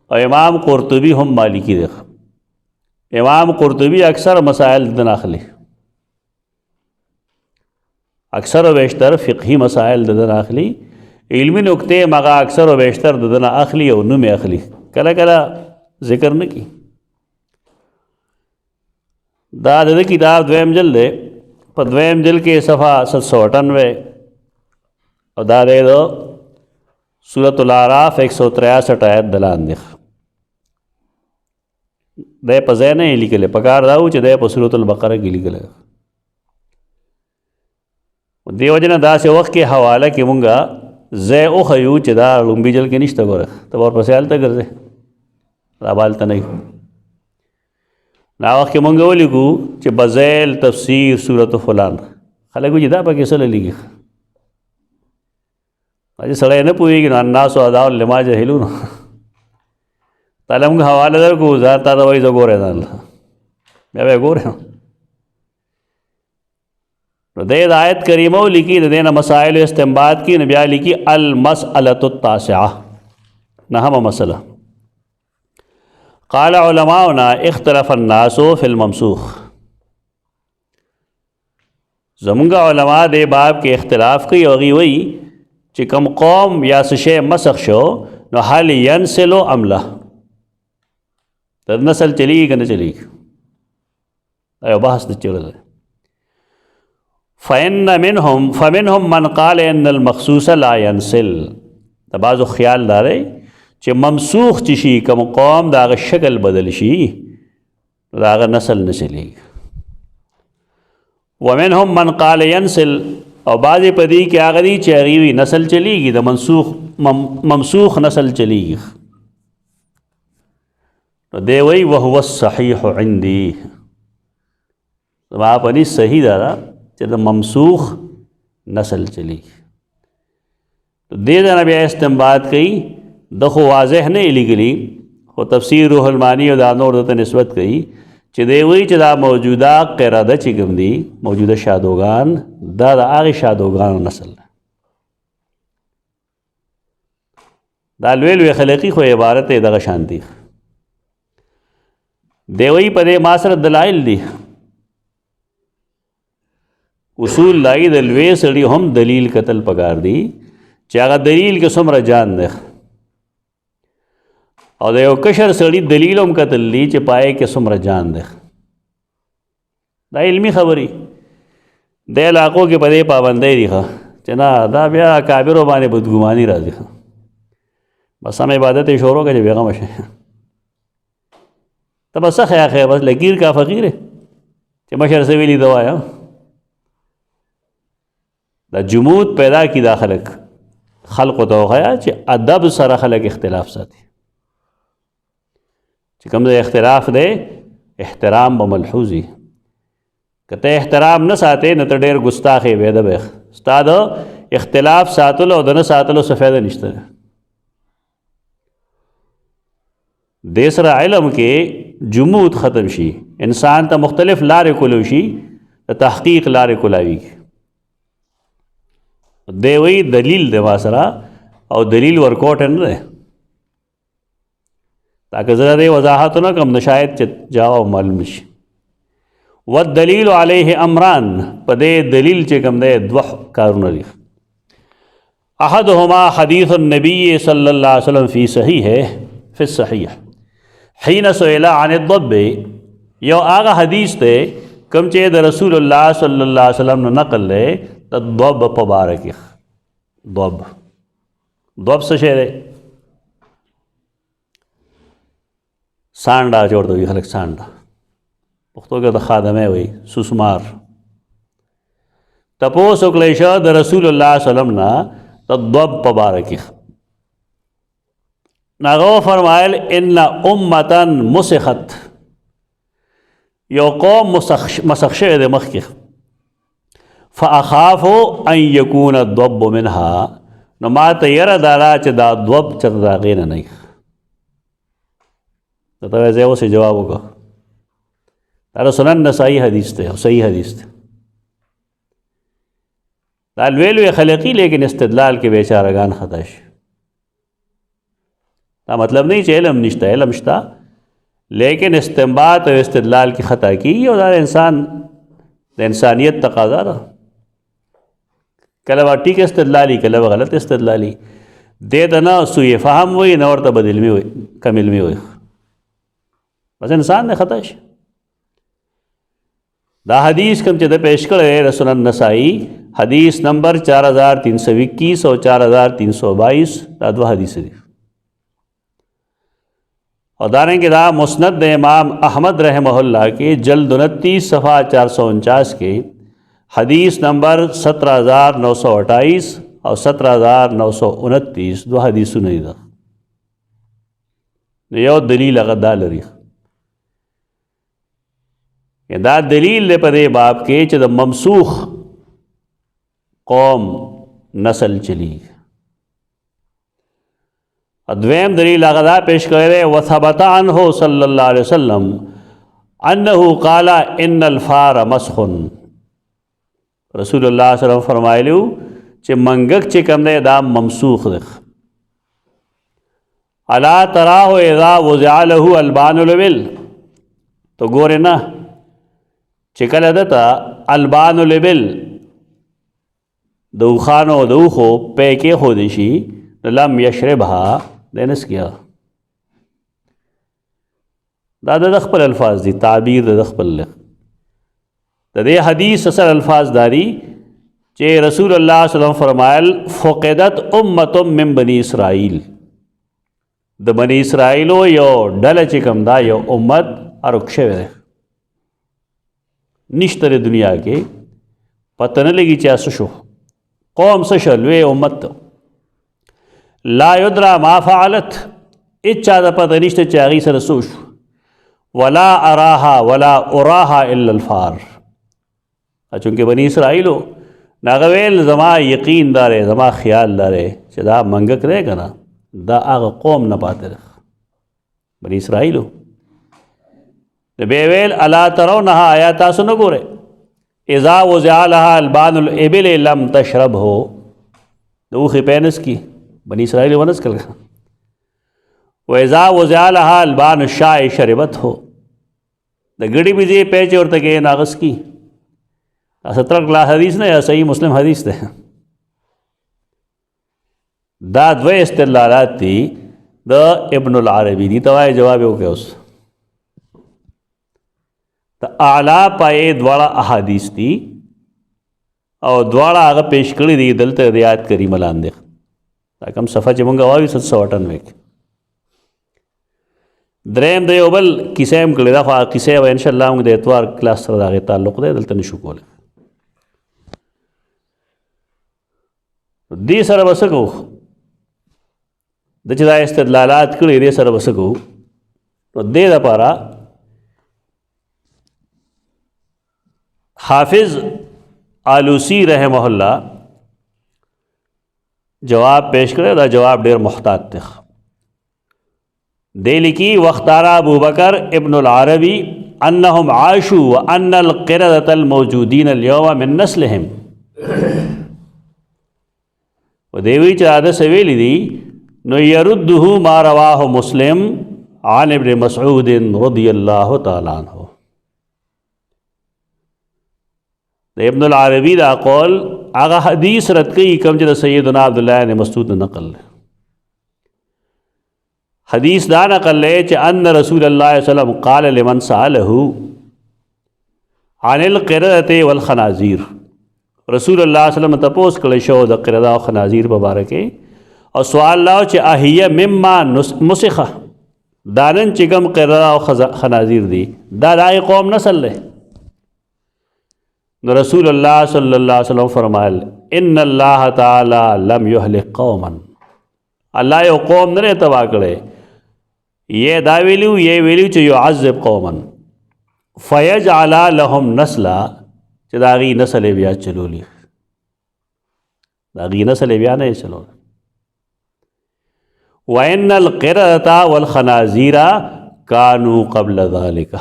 او امام قرطبی هم مالکی دی. امام قرطبی اکثر مسائل دن اخلی، اکثر و بیشتر فقہی مسائل دن اخلی، علمی نکتے مغا اکثر و بیشتر دن اخلی او نم اخلی، کلا کلا ذکر نہ کی. دا د کتاب دویم جلد دی، په دویم جلد کې صفحه 798 او دا دی دو سورة الاعراف 163 آیت دلان دی. دی په ځای نه یې لیکلی، پکار دا و چې دی په سورة البقره کې لیکلی. دې وجې نه داسې وخت کې حواله کې مونږه ځای وښیو چې دا لومبي جلد کې نشته. ګوره ته ورپسې هلته ګرځې، دا به هلته نه وي. نا وخت کې مونږ ولیکو چې بذیل تفسیر سورة فلان، خلک وایي چې دا پکې څه لیکي. چې سړی نه پوهېږي نو الناس اعداء لما جهلون. تعالی موږ حواله درکړو، ځان تا ته وایي زه ګورې ځان بیا به یې ګورې. نو دې د آیت کریمه ولیکي، د دې نه مسائل استنباط کي، نو بیا لیکي المسألة التاسعة، 9مه مسله. قال علماؤنا اختلف الناس فی الممسوخ. زمونږ علماء دې باب کې اختلاف کوي او هغوی وایي چې کوم قوم یا څه شی مسخ شو نو هل ینسل ام لا، د نسل چلیږي که نه چلیږي، دا یو بحث د چیرې دی. فمنهم من قال ان المخصوص لا ينسل، د بعضو خیال دا دی چې ممسوخ چې شي کوم قوم د هغه شکل بدل شي د هغه نسل نه چلیږي. ومنهم من قال ينسل، او بعضې په دې کې هغه دي چې هغې وي نسل چلیږي، د ممسوخ نسل چلیږي. نو دی وایي وهو الصحیح عندي، زما په نس صحیح دا ده چې د ممسوخ نسل چلیږي. دې ځای نه بیا استنباط کوي، د خو واضح نه لیکلي، خو تفسیر روح المانی او دا نور دته نسبت کوي چې دی وایي چې دا موجوده قرده چې کوم دي، موجوده شادوګان، دا د هغې شادوګانو نسل ده. دا لوی لوی خلقي خو عبارت یې دغه شان دي. دی وایي په دې ما سره دلایل دي، اصول لای د لوی سړي هم دلیل قتل پکار دي چې هغه دلیل کې څومره جان دی، او د یو کشر سړي دلیل هم قتل دی چې پای کې څومره جان دی. دا علمي خبرې د علاقو کې په دې پابندۍ دي چې نه دا بیا کابرو باندې بدګماني راځي، بس هم عبادت یې شروع کړي بېغمه شي، ته بس ښه خیر بس لکیر کا فقیر چې مشر څه ویلي ته وایه. دا جمود پیدا کی دا خلق ته وښیه چې ادب سره خلک اختلاف ساتي، چې کوم ځای اختلاف دی احترام به ملحوظ وي. که ته احترام نه ساتې نو ته ډېر ګستاخ یې، بېادبه یې. ستا د اختلاف ساتلو او د نه ساتلو څه فایده نشته. دې سره علم کې جمود ختم شي، انسان ته مختلف لارې کولو شي، د تحقیق لارې کولاوي. دی وایي دلیل دی ما سره، او دلیل ورکوټ نه دی، تاکہ زه دې وضاحت نه کړم نو شاید چې جواب معلوم شي. والدلیل علیه امران، په دې دلیل چې کوم دی دوه کارونه دي. احدهما حدیث النبی صلی الله علیه وسلم فی صحیح فی الصحیح حین سئل عن الضب، یو هغه حدیث دی کوم چې د رسول الله صلی الله علیه وسلم نه نقل دی د ضب په باره کې. ضب څه شی دی؟ سانډا جوړ دوی خلک، سانډا پښتو کې د خادمه وي، سوسمار. تپوس وکړی شو د رسول الله صلی الله علیه وسلم نه د ضب په باره کې. هغه فرمایل ان امتا مسخت، یو قوم مسخ شوی دی مخکې، فاخاف ان یکون الضب منها، نو ما ته یره دا ده چې دا ضب چېرته د هغې نه نه وي. ته وایې زه اوس یې جواب وکړه، دا د سنن نسائی حدیث دی او صحیح حدیث دی. دا لوی لوی خلقي لیکن استدلال کې بیچارهګان خطا شي. دا مطلب نه چې علم نشته، علم شته، لیکن استنباط او استدلال کی خطا کیږي، او دا انسان د انسانیت تقاضا ده. کله به ټیک استدلالي، کله به غلط استدلالي، دې ته نه سوء فهم وایي، نه ورته بد علمي وایي، کم علمي وایي، بس انسان نه خطا شي. دا حدیث کوم چې د پیش کړی رسول النسائی، حدیث نمبر 4321 او 4322، دا دوه حدیث دي. اور دارنگہ دا مسند امام احمد رحمہ اللہ کے جلد 29 صفحہ 449 کے حدیث نمبر 17928 اور 17929، دو حدیث سنئی دا یو دلیل اگر دا لري. دا دلیل دے پدے باب کے چې د ممسوخ قوم نسل چلی. دویم دلیل اغدا پیش کرے وثبت عنہ صلی اللہ علیہ وسلم انہو قال ان الفار مسخ. رسول اللہ صلی اللہ علیہ وسلم فرمائلیو چې منگک چې کم دے دا ممسوخ دے. الا تراہ اذا وضع له البان الابل، تو گورے نا چې کله دتا البان الابل دوخانو دوخو پیکے خودشی لم یشربها، دینس کیا دا د خپل الفاظ دي، تعبیر د خپل د دې حدیث اصل الفاظ داری چې رسول الله صلی الله علیه وسلم فرمایل فقدت امه من بنی اسرائیل، د بنی اسرائیلو یو ډله چې کوم دا یو امت ارک شوی دی، نشته دنیا کې، پته نه لګي چې څه شو، قوم څه شو، لوی امت لا یدرا ما فعلت، اچا د پته نشته چې هغې سره څه شو، ولا اراها الا الفار، چونکې بنی اسرائیلو هغه ویل زما یقین داره، زما خیال داره چې دا منګک دی که نه دا هغه قوم نه پاتې ده، بنی اسرائیلو بیا ویل الا ترونها، آیا تاسو نه ګورئ اذا وضع لها البان الابل لم تشربه، د اوښې پینس کی بنی اسرائیل ونس کل و اذا وضع لها البان الشاء شربته، د ګړي بيځې پیچ ورته کې ناغس کی، 17 کلاس حدیث نه یا صحیح مسلم حدیث ده، دا دوه استدلالات دي د ابن العربی دي، توای جواب یې وکړ، اوس د اعلی پای دواړه احادیث دي او دواړه هغه پیش کړي دي دلته ریات کریمه لاندې، دا کوم صفحه چې مونږ وایو 798 کې دریم د یو بل کیسه هم کړې ده، خو هغه کیسه به انشاءالله موږ د اتوار کلاس سره د هغې تعلق دی، دلته نشو کولی. دې سره به څه کوو، د چې دا استدلالات کړي دې سره به څه کوو، نو دې دپاره حافظ آلوسی رحمه الله جواب پیش کړی، دا جواب ډېر محتاط دی. دې لیکي واختار ابو بکر ابن العربی انهم عاشوا وان القردة الموجودين اليوم من نسلهم، و دې وی چې دا څه ویلي دي نو يرده ما رواه مسلم عن ابن مسعود رضی الله تعالی عنہ. د ابن العربی دا قول هغه حدیث رد کوي کوم چې د سیدنا عبدالله بن مسعود نقل، حدیث دا نقل ہے چې ان رسول اللہ صلی اللہ علیہ وسلم قال لمن سأله عن القردة والخنازیر، رسول اللہ صلی اللہ علیہ وسلم تپوس کړی شو د قرده او خنازیر په باره کې، او سوال لاو چې اهیه مما مسخه، دا نن چې کوم قرده او خنازیر دي دا د هغې قوم نسل دی، نو رسول اللہ صلی اللہ علیہ وسلم فرمایل ان اللہ تعالی لم یهلک قوما، الله یو قوم نه تبا کړي، یہ دا ویلو یہ ویلو چې يعذب قوما فيجعل لهم نسلا، چې دا غي نسل بیا چلولی، دا غي نسل بیا نه چلول. وان القردة والخنازير كانوا قبل ذلك،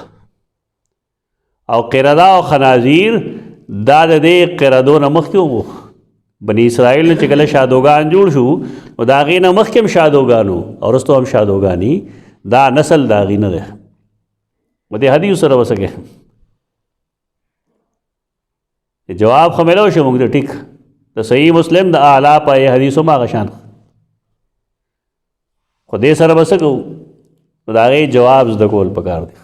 او قرده او خنازیر دا د دې قردو نه مخکې وو، بنی اسرائیل نه چې کله شادوګان جوړ شو نو د هغې نه مخکې هم شادوګانو او وروسته هم شادوګاني، دا نسل د هغې نه دی. و دې حدیث سره وسکې جواب خو میلاو شو موږ ته، ټیک د صحیح مسلم د اعلی پای حدیثو ما هغه شان، خو دې سره به څه کوو، نو د هغې جواب زده کول پکار دی.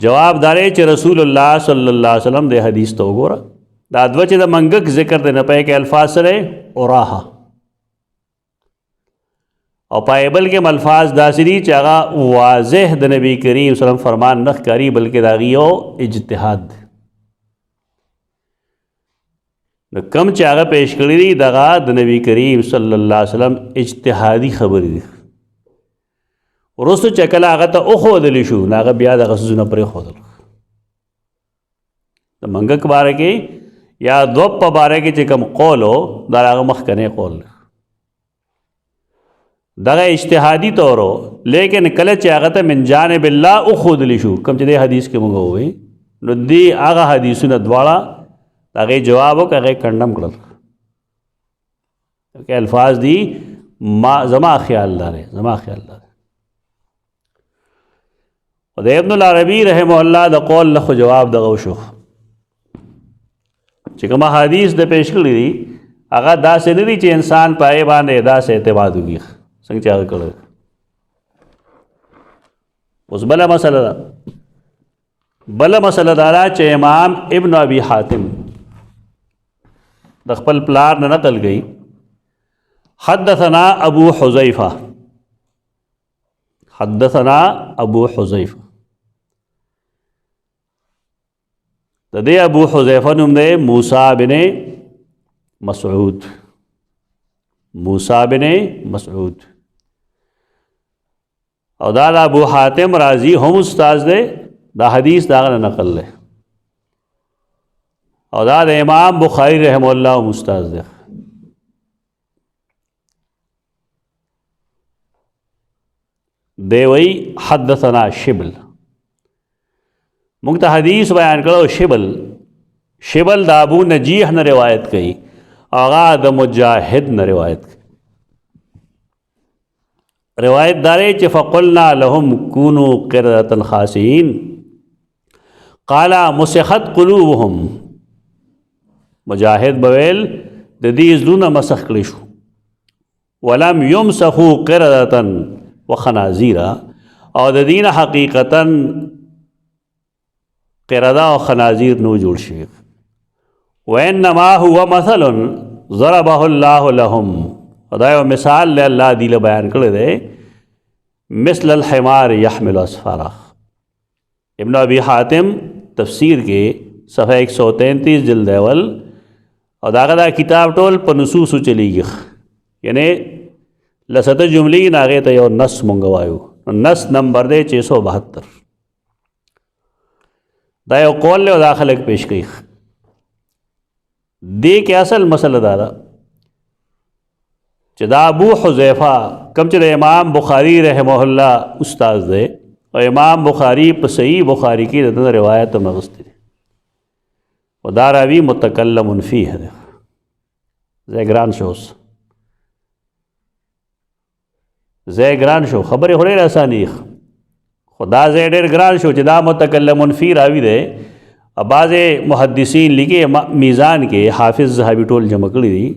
جواب دارے چې رسول الله صلی الله علیه وسلم د حدیث ته وګوره، دا دوه چې د منګک ذکر دی نه پای کې الفاظ سره اوراها، او پایبل کې الفاظ داسې دي چې هغه واضح د نبی کریم صلی الله علیه وسلم فرمان نه ښکاري بلکې د هغې یو اجتهاد دی، نو کوم چې هغه پیش کړي دي دغه د نبی کریم صلی الله علیه وسلم اجتهادي خبرې دي، وروستو چې کله هغه ته وښودلی شو نو هغه بیا دغه څیزونه پرېښودل. د منګک باره کې یا دوب په باره کې چې کوم قول و دا هغه مخکنی قول دی، دغه اجتهادي طور و، لیکن کله چې هغه ته من جانب الله وښودلی شو کوم چې دې حدیث کې موږ ووایي نو دې هغه حدیثونه دواړه د هغې جواب وکړه، هغې کنډم کړل، که الفاظ دي زما خیال داره، زما خیال داره. د ابن العربی رحمه الله د قول له خو جواب دغه وشو چې کوم حدیث د پیش کړي دي هغه داسې نه دي چې انسان په هغې باندې داسې اعتماد وکړي څنګه چې هغه کړی. اوس بله مسله ده چې امام ابن ابي حاتم د خپل پلار نه نقل گئی حدثنا ابو حذیفہ د دې ابو حذیفہ نوم دی موسی بن مسعود او دا ابو حاتم رازی هم استاد دی دا حدیث داغه نقل له او دا امام بخاری رحم الله استاد دی. دیوی حدثنا شبل مونږ ته حدیث بیان کړو. شبل دا ابو نجیح نه روایت کړي هغه د مجاهد نه روایت کړي. روایت دارې چې فقلنا لهم كونوا قردة خاسئين قال مسخت قلوبهم. مجاهد بویل د دې زړونه مسخ کړي شو. ولم يمسخوا قردة وخنازیرا او د دین حقیقتا قرده او خنازیر نو جوړ شي. وانما هو مثل ضربه الله لهم. دا یو مثال له الله دی له بیان کړی دی مثل الحمار يحمل اسفارا. ابن ابي حاتم تفسیر کې صفحه 133 جلد اول او دا کتاب ټول په نصوص چلیږي یعنی لسته جملې ناغه ته یو نص مونږ وایو. نص نمبر دی 672. دا یو قول له داخله پیش کړي. دې کې اصل مسله دا ده چې دا ابو حذیفہ کوم چې امام بخاری رحمه الله استاد دی او امام بخاری په صحیح بخاری کې د روایت مغستی دی او دا راوی متکلم فیه دی. زګران شو خبرې خوري رسانی خدا زه ډېر ګران شو چې دا متکلم فی راوی دی. بعض محدثین لیکي میزان کې حافظ ذهبی ټول جمع کړي دي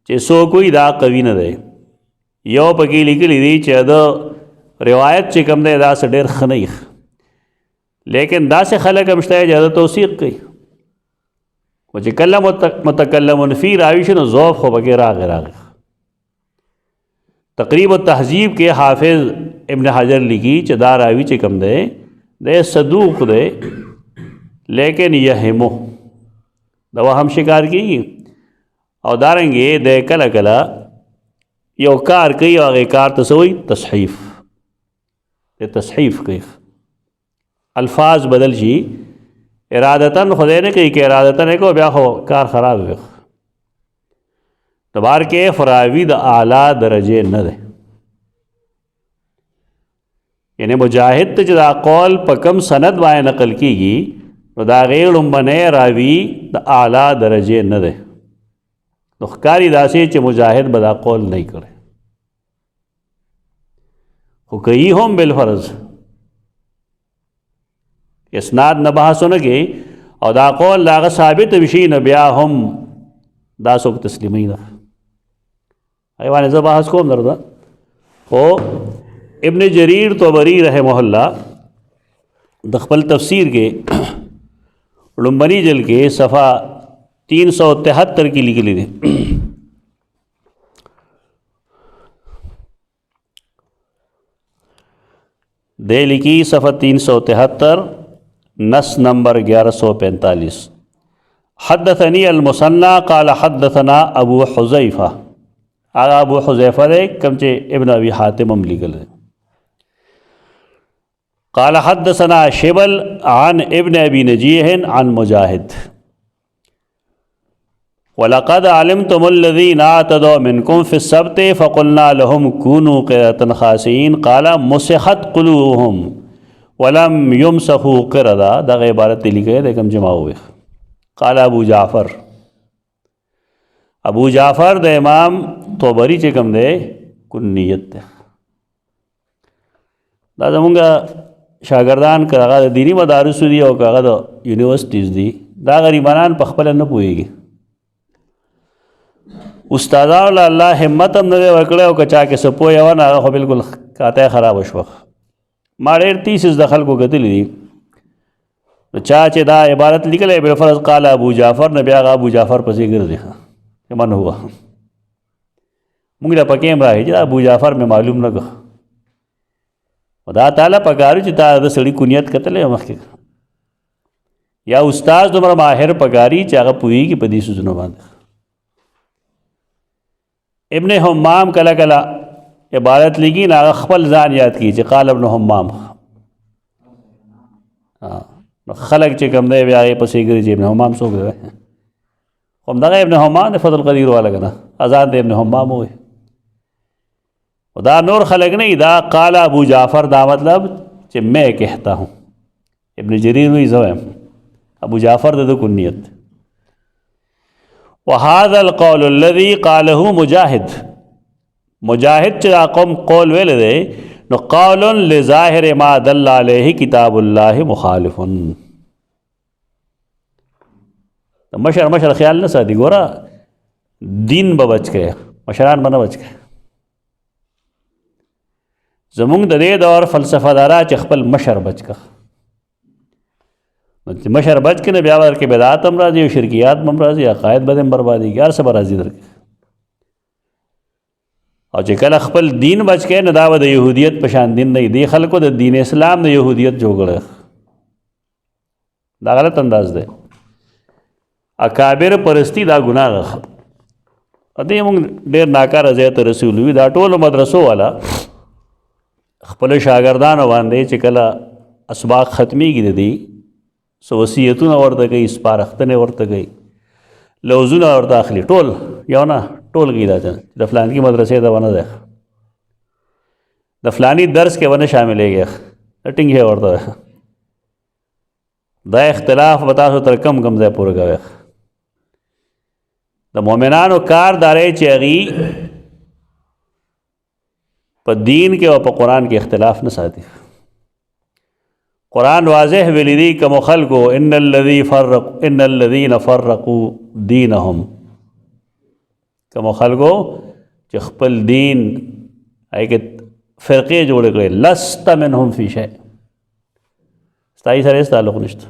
چې سو کوئی دا قوی نه دی. یو پکې لیکلي دي چې دا روایت چې کوم دی دا څه ډېر ښه نه لیکن داسې خلک هم شته چې دا توثیق کوي او چې کله متکلم فی راوي شي نو ضعف خو پکې راغی. تقریب التهذیب کې حافظ ابن حجر لکھی چې دا راوی چې کوم دی د صدوق دی لیکن یهمو دا وهم شکار کیږي او دارنګې د کله کله یو کار کوي او هغه کار ته څه وایي تصحیف کوي الفاظ بدل شي ارادتاً خدای نه کوي که ارادتاً نه کو بیا خو کار خراب وي. تبار کې فراوی د اعلیٰ درجه نه ده یعنی مجاهد ته چې دا قول په کم سند باندې نقل کیږي نو دا غیر لومبنی راوی د اعلیٰ درجه نه ده. نو ښکاري داسې چې مجاهد به دا قول نه کړي خو کوي هم بالفرض اسناد نه بحثونه کې او دا قول دا هغه ثابت وشي نو بیا هم دا څوک تسلیموي نه. ایوانه زه بحث کوم درته خو ابن جریر طبری رحمه الله د خپل تفسیر کې لومبني جلد کې صفحه 373 کی لیکلی دی. دے لکھی صفحہ 373 نص نمبر 1145. حدثنی المثنى قال حدثنا ابو حذیفہ. آغا ابو حذیفہ دے کم چے ابن ابی حاتم ہم لیکل دے. قال حدثنا شبل عن ابن ابی نجیح عن مجاہد. وَلَقَدْ عَلِمْتُمُ الَّذِينَ اعْتَدَوْا مِنْكُمْ فِي السَّبْتِ فَقُلْنَا لَهُمْ كُونُوا قِرَدَةً خَاسِئِينَ قَالَ مُسِخَتْ قُلُوبُهُمْ وَلَمْ يُمْسَخُوا قِرَدًا. دا عبارت لکھے دے کم جمع ہوئے. قال ابو جعفر دا امام طبری چکم دے کنیت دے. دا زمونگا شاگردان که دا دینی مدارس دی او که دا یونیورسٹیز دی دا غریبانان پخپل نه پوئے گی استادانو له الله همت هم نه دی ورکړی او که چا کې څه پوهه وه نه هغه خو بلکل قاطع خرابه شوه. ما ډېر تیسیس د خلکو کتلي دي نو چا چې دا عبارت لیکلی بالفرض قال ابو جعفر نه بیا هغه ابو جعفر پسې ګرځي چې من هوه مونږ له پکې هم راغی چې دا ابو جعفر مې معلوم نه کړه. خدا تعالی پکارو چې تا د سړي کنیت کتلی مخکې یا استاد دومره ماهر پکاري چې هغه پوهېږي په دې څیزونو باندې. ابن حمام کله کله عبارت لیکي نه هغه خپل ځان یاد کړي چې قال ابن حمام نو خلک چې کوم دی بیا هغې پسې ګرځي ابن حمام څوک دی خو همدغه ابن حمام د فضل قدیر والا که نه آزاد دی ابن حمام ووایي دا نور خلق نہیں دا قال ابو جعفر دا مطلب چې میں کہتا ہوں. ابن جریر وی زویم ابو جعفر دا کنیت. وهذا القول الذي قاله مجاهد مجاهد چې قوم قول ویل دی نو قول لظاهر ما دل علیه کتاب الله مخالف. مشر خیال نه ساتي ګوره دین به بچ کړي مشران به نه بچ کړي. زمونږ د دې دور فلسفه دارا چې خپل مشر بچ کړه نو چې مشر بچ کړي نه بیا ورکې بدعات هم راځي او شرکیات هم راځي عقاید به هم بربادېږي هر څه به راځي درکې. او چې کله خپل دین بچ کړي نو دا به د یهودیت په شان دین نه وي. دې خلکو د دین اسلام د یهودیت جوړ کړی دا غلط انداز دی. اکابر پرستی دا ګناه ده. دې موږ ډېر ناکاره ځای ته رسولي وي. دا ټولو مدرسو والا خپل شاګردانو باندې چې کله اسباق ختمیږي د دې څه وصیتونه ورته کوي سپارښتنې ورته کوي لوزونه ورته اخلي ټول یو نه ټول کوي دا د فلاني مدرسې ته ونه دی د فلاني درس کې ونه شاملېږي ټینګ یې ورته دا اختلاف به تاسو تر کم ځای پورې کوي. د مؤمنانو کار دا دی چې هغوی په دین کې او په قرآن کې اختلاف نه ساتي. قرآن واضح ویلی دی کومو خلکو ان الذین فرقوا دینهم کومو خلکو چې خپل دین هغې کې فرقې جوړې کړې لست منهم فی شیء ستاسې سره هېڅ تعلق نشته.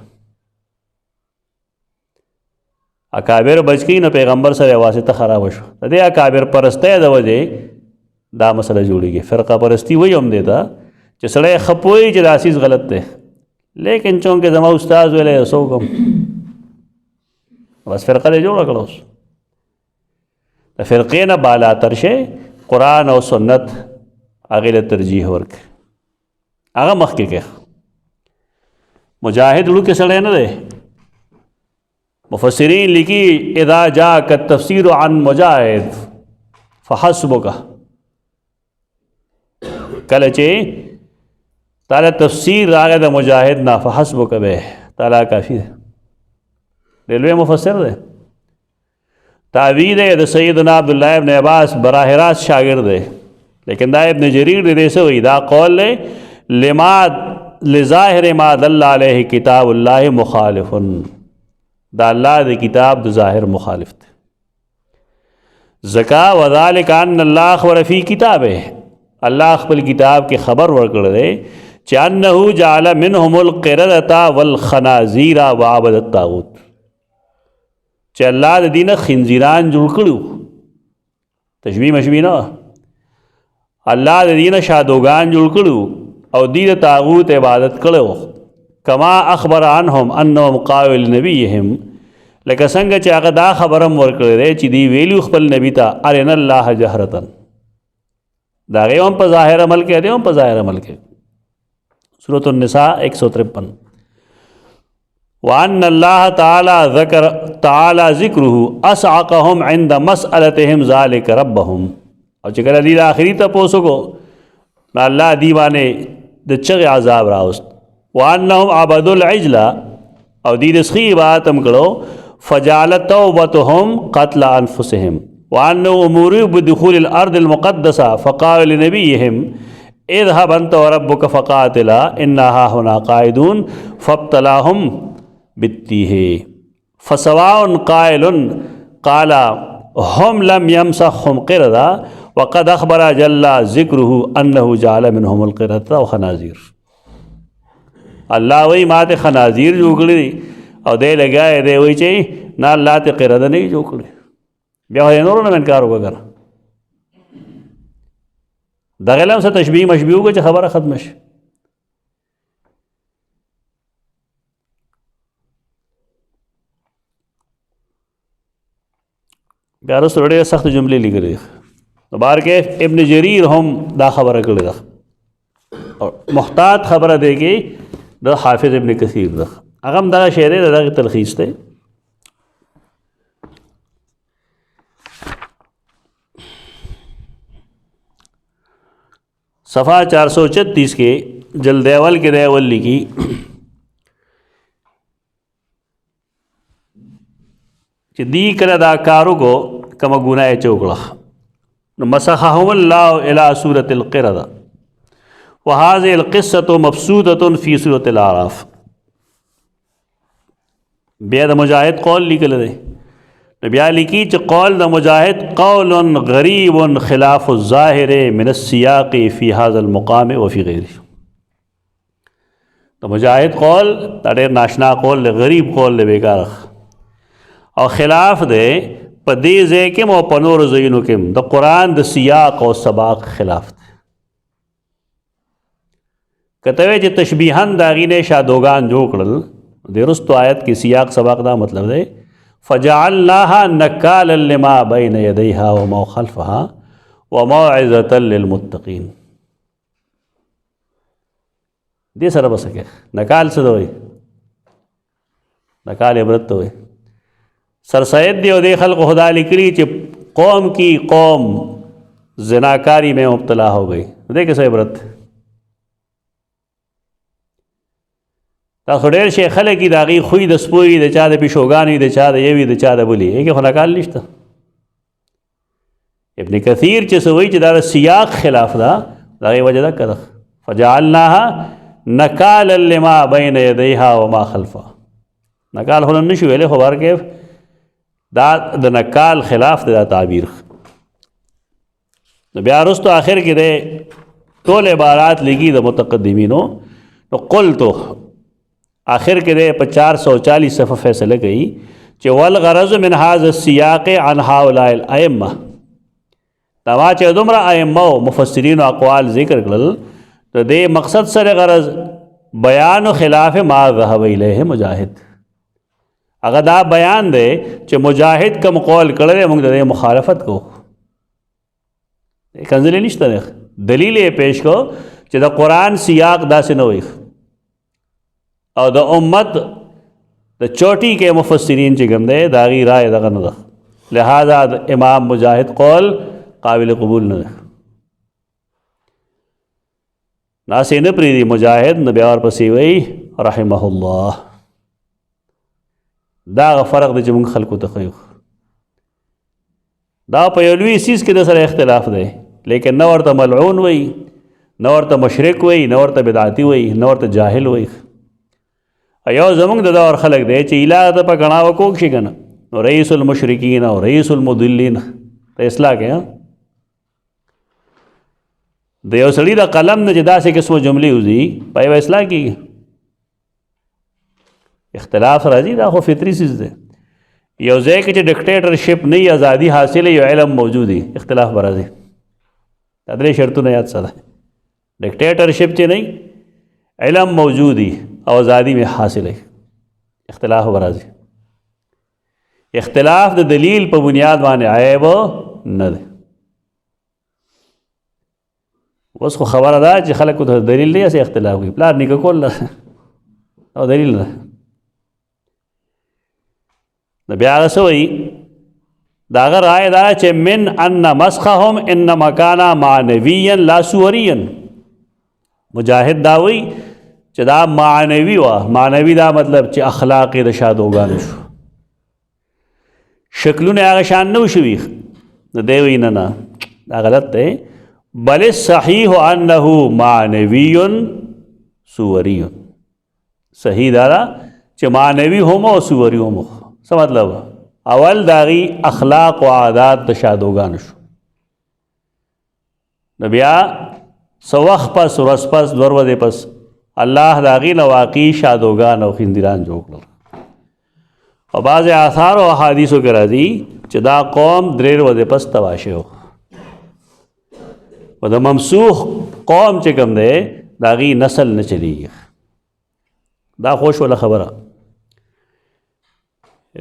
اکابر بچ کړي نو پیغمبر سره واسطه خرابه شو. د دې اکابر پرستی د وجې دا مسله جوړیږي. فرقه پرستی وی هم دی دا چې سړی ښه پوهېږي چې دا عزیز غلط دی لیکن چونکې زما استاد ویلی څه وکړم بس فرقه دې جوړه کړه. اوس د فرقې نه بالاتر شی قرآن او سنت هغې له ترجیح ورکړي هغه مخکې کړي. مجاهد وړوکی سړی نه دی. مفسرین لیکي اذا جاءك التفسیر عن مجاهد فحسبک کله چې تعالی تفسیر راغی د مجاهد نه فحسبک به تعالی کافی دی. ډېر لوی مفسر دی. تعویل یې د سیدنا عبدالله ابن عباس براہ راست شاګرد دی لیکن دا ابن جریر دی څه وایي دا قول دی لظاهر ما دل علیه کتاب الله مخالف دا الله د کتاب د ظاهر مخالف دی. ذکا وذلک ان الله اخبر فی کتابه الله خپل کتاب کې خبر ورکړی دی چې انه جعل منهم القردة والخنازیر وعبد الطاغوت چې الله د دې نه خنزیران جوړ کړي تشبیه مشبیه نه الله د دې نه شادوګان جوړ کړي او دې د طاغوت عبادت کړو کما اخبر عنهم انهم قالوا لنبیهم لکه څنګه چې هغه دا خبرم ورکړی دی چې دی ویلو خپل نبی ته ارنا الله جهرة دا غي هم په ظاهر عمل کې دی هم په ظاهر عمل کې. سورۃ النساء 153 وان الله تعالی ذکره اسعقهم عند مسألتهم ذلك ربهم او چې کله دی آخري ته پوسوګو نو الله دی باندې د چغې عذاب راوست. وانهم عبدوا العجل او دی د سخي عبادت هم کړو فجعل توبتهم قتل انفسهم وانه امروا بدخول الارض المقدسه فقالوا لنبيهم اذهب انت وربك فقاتلا انها هنا قاعدون فابتلاهم بالتيه فسواء قائل قال هم لم يمسخهم قردا وقد اخبر جل ذکره انه جعل منهم القردة والخنازیر. الله وی ما ته خنازیر جوړ کړي او دی لګای دی وی چې نه الله ته قرده نه جوړ کړي. بیا یې نورو نه انکار وکړ. دغه علم سره تشبیه مشبیه وکړه چې خبره ختم شي. بیا وروسته ډېرې سختې جملې لیکلې دي. نو بهر کې ابن جریر هم دا خبره کړې ده او محتاط خبره دی کې د حافظ ابن کثیر ده. هغه هم دغه شعر دی، دغه تلخیص دی. صفحہ 436 کے جلد اول کے اول لکھی کہ دی کر دا کارو کو کما گناہ چوکڑا مسخهم اللہ الى سورة القردہ وهذه القصة مبسوطة في سورة الاعراف. بیا د مجاہد قول لیکل دی. بیا لیکي چې قول د مجاہد قول غریب خلاف الظاهر من السیاق فی هذا المقام وفي غیره. د مجاہد قول دا ډېر ناشنا قول دی، غریب قول دی، بیکار او خلاف دی په دې ځای کې او په نورو ځایونو کې د قرآن د سیاق او سباق خلاف دی. کته وی چې تشبیهاً د هغې نه شادوګان جوړ کړل. د رستو آیت کې سیاق سباق دا مطلب دی فجعلناها نکالا لما بین یدیها وما خلفها وموعظة للمتقین. دې سره بسکه نکال څه دوی؟ نکال عبرت ته وي. سرسید دی او دې خلق خدا لیکلی چې قوم کی قوم زناکاری میں مبتلا ہو گئی. دې کیسه عبرت؟ دا خو ډېر شی خلک دي د هغې خوی د سپوی د چا د پیشوګانې د چا د یوې د چا د بلې هغې خو نکال نشته. ابن کثیر چې څه وایي چې دا د سیاق خلاف ده د هغې وجه ده که ده فجعلناها نکالا لما بین یدیها وما خلفها. نکال خو نه شو ویلی خو بهرکیف دا د نکال خلاف دی دا تعبیر. نو بیا وروستو آخر کې دی ټول عبارات لیکي د متقدمینو. نو قلتو آخر کے دے 440 صفحہ فیصلہ گئی کہ والغرض من هذا السیاق عن هؤلاء الائمہ. تما چې دومره ائمه او مفسرین او اقوال ذکر کړل تو دې مقصد سره غرض بیان خلاف ما ذهب الیه مجاہد. اگر دا بیان دے چې مجاہد کم قول کړل موږ د مخالفت کو کنځلې نشته. دلیل یې پیش کو چې د قرآن سیاق داسې نه وي او د امت د چوٹی کے مفسرین چې کوم دی د هغې رائے دغه نه ده. لہذا د امام مجاہد قول قابل قبول نه ده. ناسې نه پرېږدي مجاہد نه بیا ورپسې وایي رحمه الله. دا هغه فرق دی چې موږ خلکو ته ښیو. دا په یو لوی څیز کې د سره اختلاف دی، لیکن نه ورته ملعون وایي، نه ورته مشرک وایي، نه ورته بدعتي وایي، نه ورته جاهل وایي. ایو زمونږ د دور خلک دی چې اله ته په ګڼا وکوک شي که نه نو رئیس المشرکین او رئیس المضلین ته اصلاح کې د یو سړي د قلم نه چې داسې قسمو جملې وځي په یوه اصلاح کېږي. اختلاف راځي، دا خو فطري څیز دی. یو ځای کې چې ډکټیټرشپ نه وي، ازادي حاصله یو علم موجود وي، اختلاف به راځي. دا درې شرطونه یاد ساته. ډکټیټرشپ چې نه علم موجود وي او ازادی میں حاصل ہے، اختلاف برازی. اختلاف د دلیل په بنیاد باندې عیب نه ده. اوس خو خبره ده چې خلکو ته دلیل دی اسې اختلاف کوي. پلار نیکه کول او دلیل نه ده. بیا هغه څه وایي د هغه رایه دا چې من ان مسخهم انما کان معنویا لا صوریا. مجاہد دا وایي چې دا معنوي وه. معنوي دا مطلب چې اخلاق د شادوګانو شو، شکلونه هغه شان نه شوي. نو دی وایي نه نه دا غلط دی. بل الصحیح انه معنوي صوري. صحیح دا ده چې معنوي هم او صوري هم. څه مطلب؟ اول داغي اخلاق و عادات د شادوګانو شو. نو بیا څه وخت پس ورځ پس 2 ورځې پس الله د هغې نه واقعي شادوګان او خندیران جوړ کړل. او بعضې آثار او احادیثو کې راځي چې دا قوم 3 ورځې پس تباه شوی و. و د ممسوح قوم چې کوم دی د هغې نسل نه چلیږي. دا خوش ولا خبره.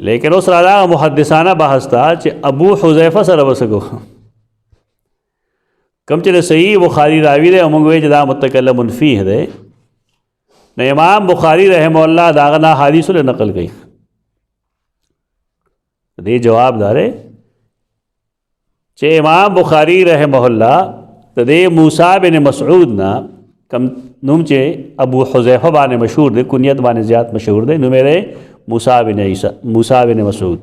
لیکن اوس را دا محدثانه بحث تا چې ابو حذیفه سره وسګو کم چې صحیح بخاری راوی دی او موږ وایو چې دا متکلم فیه دی. نو امام بخاری رحمه الله دا غنا حدیث له نقل کړي. دې جواب داره چې امام بخاری رحمه الله د موسی بن مسعود نا کم نوم چې ابو حذیفه باندې مشهور دی کنیت باندې زیات مشهور دی نو میرے موسی بن مسعود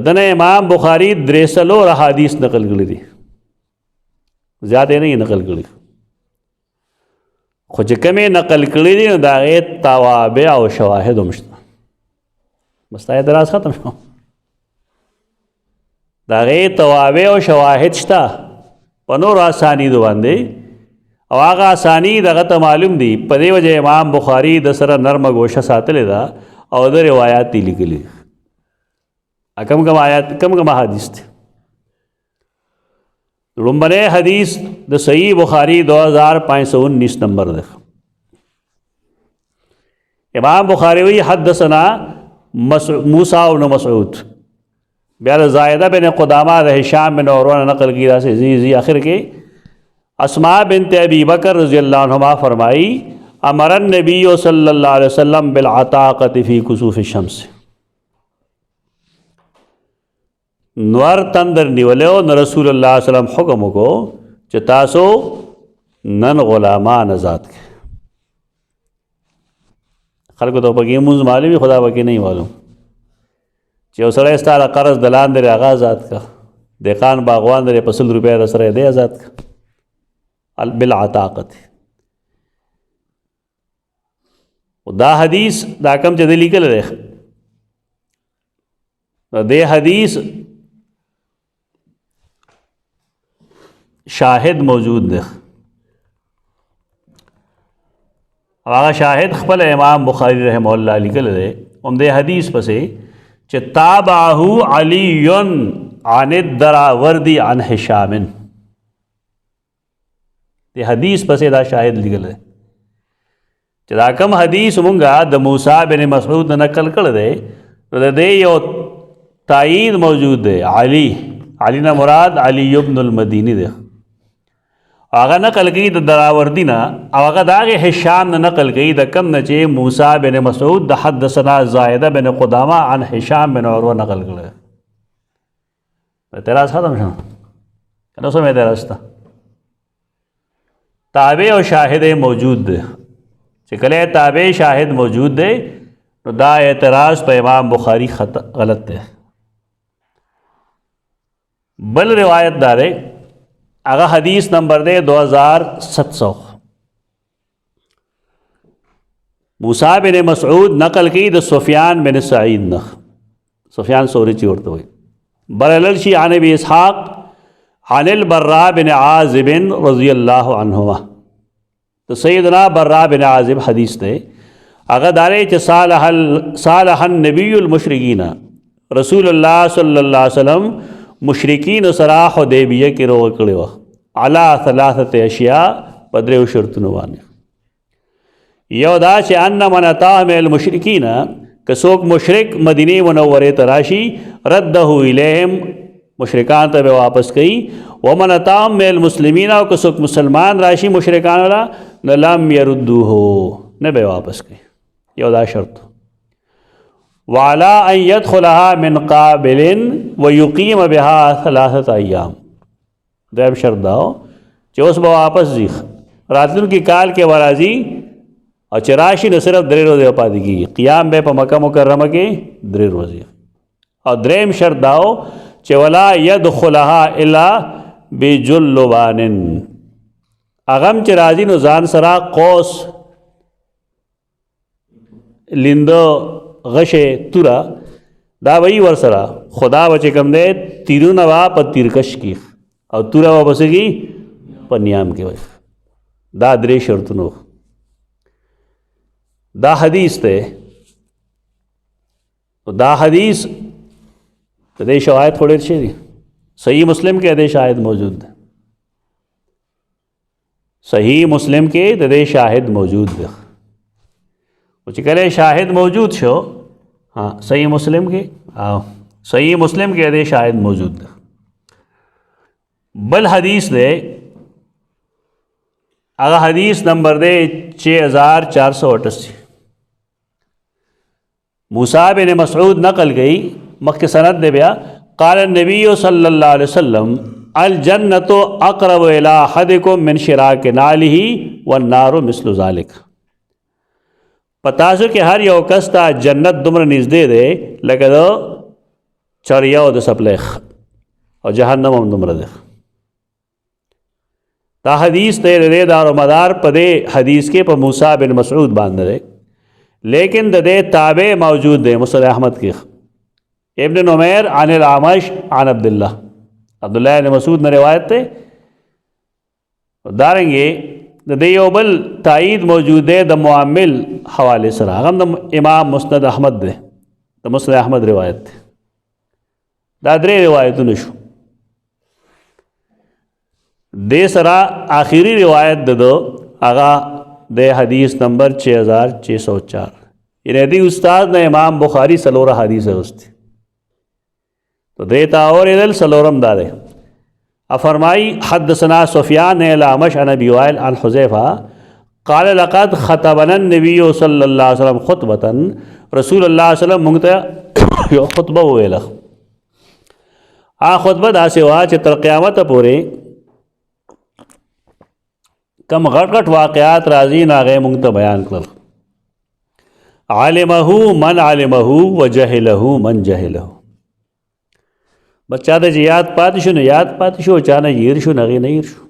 دنه امام بخاری 300 احادیث نقل کړي دي زیاده نه نقل کړي خو چې کومه نقل کړي دي دا غي توابع او شواهد هم شته. مستعد راز ختم شو. دا غي توابع او شواهد شته په نور اسانید باندې او هغه اسانی دغه ته معلوم دي په دې وجه امام بخاری د سره نرمه گوشه ساتلې ده او د روایت دي لیکلي. کم آیات کم حدیث دي. لومبنه حدیث د صحیح بخاری 2519 نمبر ده. امام بخاری وی حدثنا موسی بن مسعود بیا زائدہ بن قدامہ د هشام بن عروہ نقل کی سے زی آخر کے اسماء بنت ابی بکر رضی اللہ عنہما فرمائی امر النبی صلی اللہ علیہ وسلم بالعتاقۃ فی کسوف الشمس. نور تندر نیولیو نو رسول اللہ علیہ وسلم حکم کو چې تاسو نن غلامان آزاد کے. خلق تو پکی منز معلوم خدا پکی نہیں معلوم چې اوسړی ستاره قرض دلان درې هغه آزاد کا دیقان باغوان درې په 100 روپۍ سره دې آزاد کا بالعتاقت. دا حدیث دا کم چې د لیکل دی دې حدیث شاهد موجود دی او هغه شاهد خپل امام بخاری رحمه الله لیکل دی هم دې حدیث پسې چې تابعه علی عن الدراوردی عن هشام. دې حدیث پسې دا شاهد لیکل دی چې دا کوم حدیث مونږه د موسی بن مسعود نقل کړی دی نو د دې یو تایید موجود دی. علی نه مراد علی ابن المدینی دی. هغه نقل کوي د دراوردی نه او هغه د هغې هشام نه نقل کوي د کم نه چې موسی بن مسعود د حدثنا زائدہ بن قدامہ عن هشام بن عروہ نقل کړی. اعتراض ختم شو که نه؟ سم اعتراض ته تابع او شاهد موجود دی چې کله تابع شاهد موجود دی نو دا اعتراض په امام بخاری غلط دی. بل روایت داره هغه حدیث نمبر دے 2700 موسی بن مسعود نقل کی د سفیان بن سعید نه سفیان ثوری چې ورته وي برلل شي عن ابي اسحاق عن البراء بن عازب رضی الله عنهما. تو سیدنا براء بن عازب حدیث دے هغه داره چې صالح النبی المشرکین رسول الله صلی الله علیه وسلم مشرکین سره حدیبیه کې روغ کړی و علی 3 اشیاء په 3 شرطونو باندې. یو دا چې ان من اتاه من المشرکین که څوک مشرک مدینه منورې ته راشي رده الیهم مشرکان ته به واپس کوي. ومن اتاه من المسلمین او که څوک مسلمان راشي مشرکان لا لم يردوه نه به واپس کوي. یو دا شرط. وعلى ان يدخلها من قابل ويقيم بها 3 ایام. دویم شرط داو چې اوس به واپس ځي راتلونکي کال کې ورازي او چې راشي نو صرف 3 ورځې پاتې کېږي. قیام به په مکه مکرمه کې 3 ورځې. او دریم شرط داو چې ولا يدخلها الا بجلبان اغم چې راځي نو ځان سره قوس لیندو غشه تورا دا وی ور سره خدا به چې کوم دی تیرونه وا په تیرکش کې او توره به پسې کې په نیام کې وای. دا درې شرطونه. دا حدیث دی. دا حدیث د دې شواهد خو ډېر شي دي. صحیح مسلم کې د دې شاهد موجود دی. صحیح مسلم کې د دې شاهد موجود دی. او چې کله شاهد موجود شو صحیح مسلم کې صحیح مسلم کې د دې شاهد موجود دی. بل حدیث دی هغه حدیث نمبر دی 6488. موسیٰ بن مسعود نقل گئی مخ سند دے بیا قال النبی صلی اللہ علیہ وسلم الجنت اقرب الى احدکم من شراک نعلہ والنار مثل ذلک. پتاسو کہ ہر یو کس تا جنت دمر نزدې دے لکه د چریو د سپلیخ او جهنم هم دمر ده. دا حدیث تے دے دار و مدار پدے حدیث کے پا موسیٰ بن مسعود باندھ دے لیکن دے تابع موجود دے مسند احمد کی. ابن نمیر عن العمش عن عبداللہ بن مسعود نے روایت تے دارنگے دے یو بل تائید موجود دے دا معامل حوالے سرا غم دا امام مسند احمد دے دا مسند احمد روایت تے دا درے روایتو نشو. دے سرا آخری روایت دو آغا دے حدیث نمبر 6604. یعنی دی استاد نے امام بخاری سلورہ حدیث ہے اس تھی تو دیتا اور ادل سلورم دارے. افرمائی حدثنا سفیان الامش عن ابی وائل عن حذیفہ قال لقد خطبنا النبی صلی اللہ علیہ وسلم خطبتا رسول اللہ علیہ وسلم منگتا یو خطبہ ہوئے لخ خطبہ دا سے ہوا چھ تر قیامت پورے کم غٹ غٹ واقعات راضی ناغے منگتا بیان کر. عالمہو من عالمہو و جہلہو من جہلہو. بچہ دا جی یاد پاتی شو نہ یاد پاتی شو چانا ییر شو نغی نیر شو.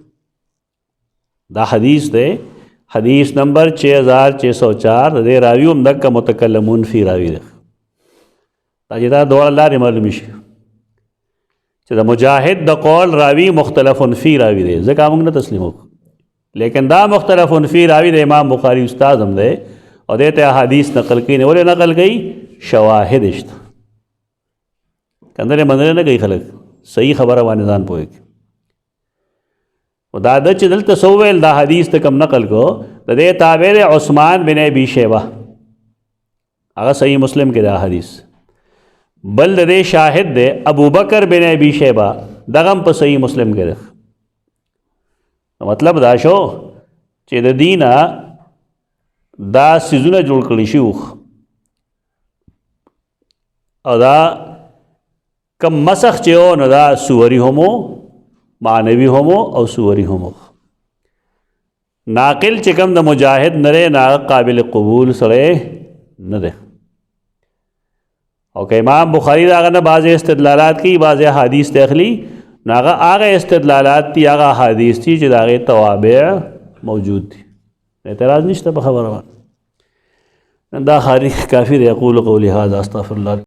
دا حدیث دے حدیث نمبر 6604 دے راویوم دکا متکلمون فی راوی دے. دا جی دا دوار اللہ ری معلومی شو چی دا مجاہد دا قول راوی مختلفن فی راوی دے زکا مونگ نا تسلیم ہو لیکن دا مختلفن فی راوی دے امام بخاری استاذ ہم دے اور دیتے حدیث نقل کی نے بولے نقل گئی شواہد اشتا کندرے مندرے نہ گئی خلق صحیح خبر وانزان پوئے کی. و دا چی دلتا سوویل دا حدیث تکم نقل کو دا دے تابیر عثمان بن ابی شیبہ اگر صحیح مسلم کے دا حدیث بل دے شاہد دے ابو بکر بن ابی شیبہ دغم پا صحیح مسلم کے دا. مطلب دا شو چی دا دینا دا سیزونه جوړ کړی شو او دا کم مسخ چې او نو دا سوری همو معنوي همو او سوری همو. ناقل چې کم د مجاهد نره نا قابل قبول سره نه ده. او که امام بخاری دا غنه بعض استدلالات کی بعض حدیث تخلی ناغه هغه استدلالات تی هغه حدیث تی چې داغه توابع موجود دي. اعتراض نشته په خبره. دا خارج کافر یقول قولی هذا استغفر الله.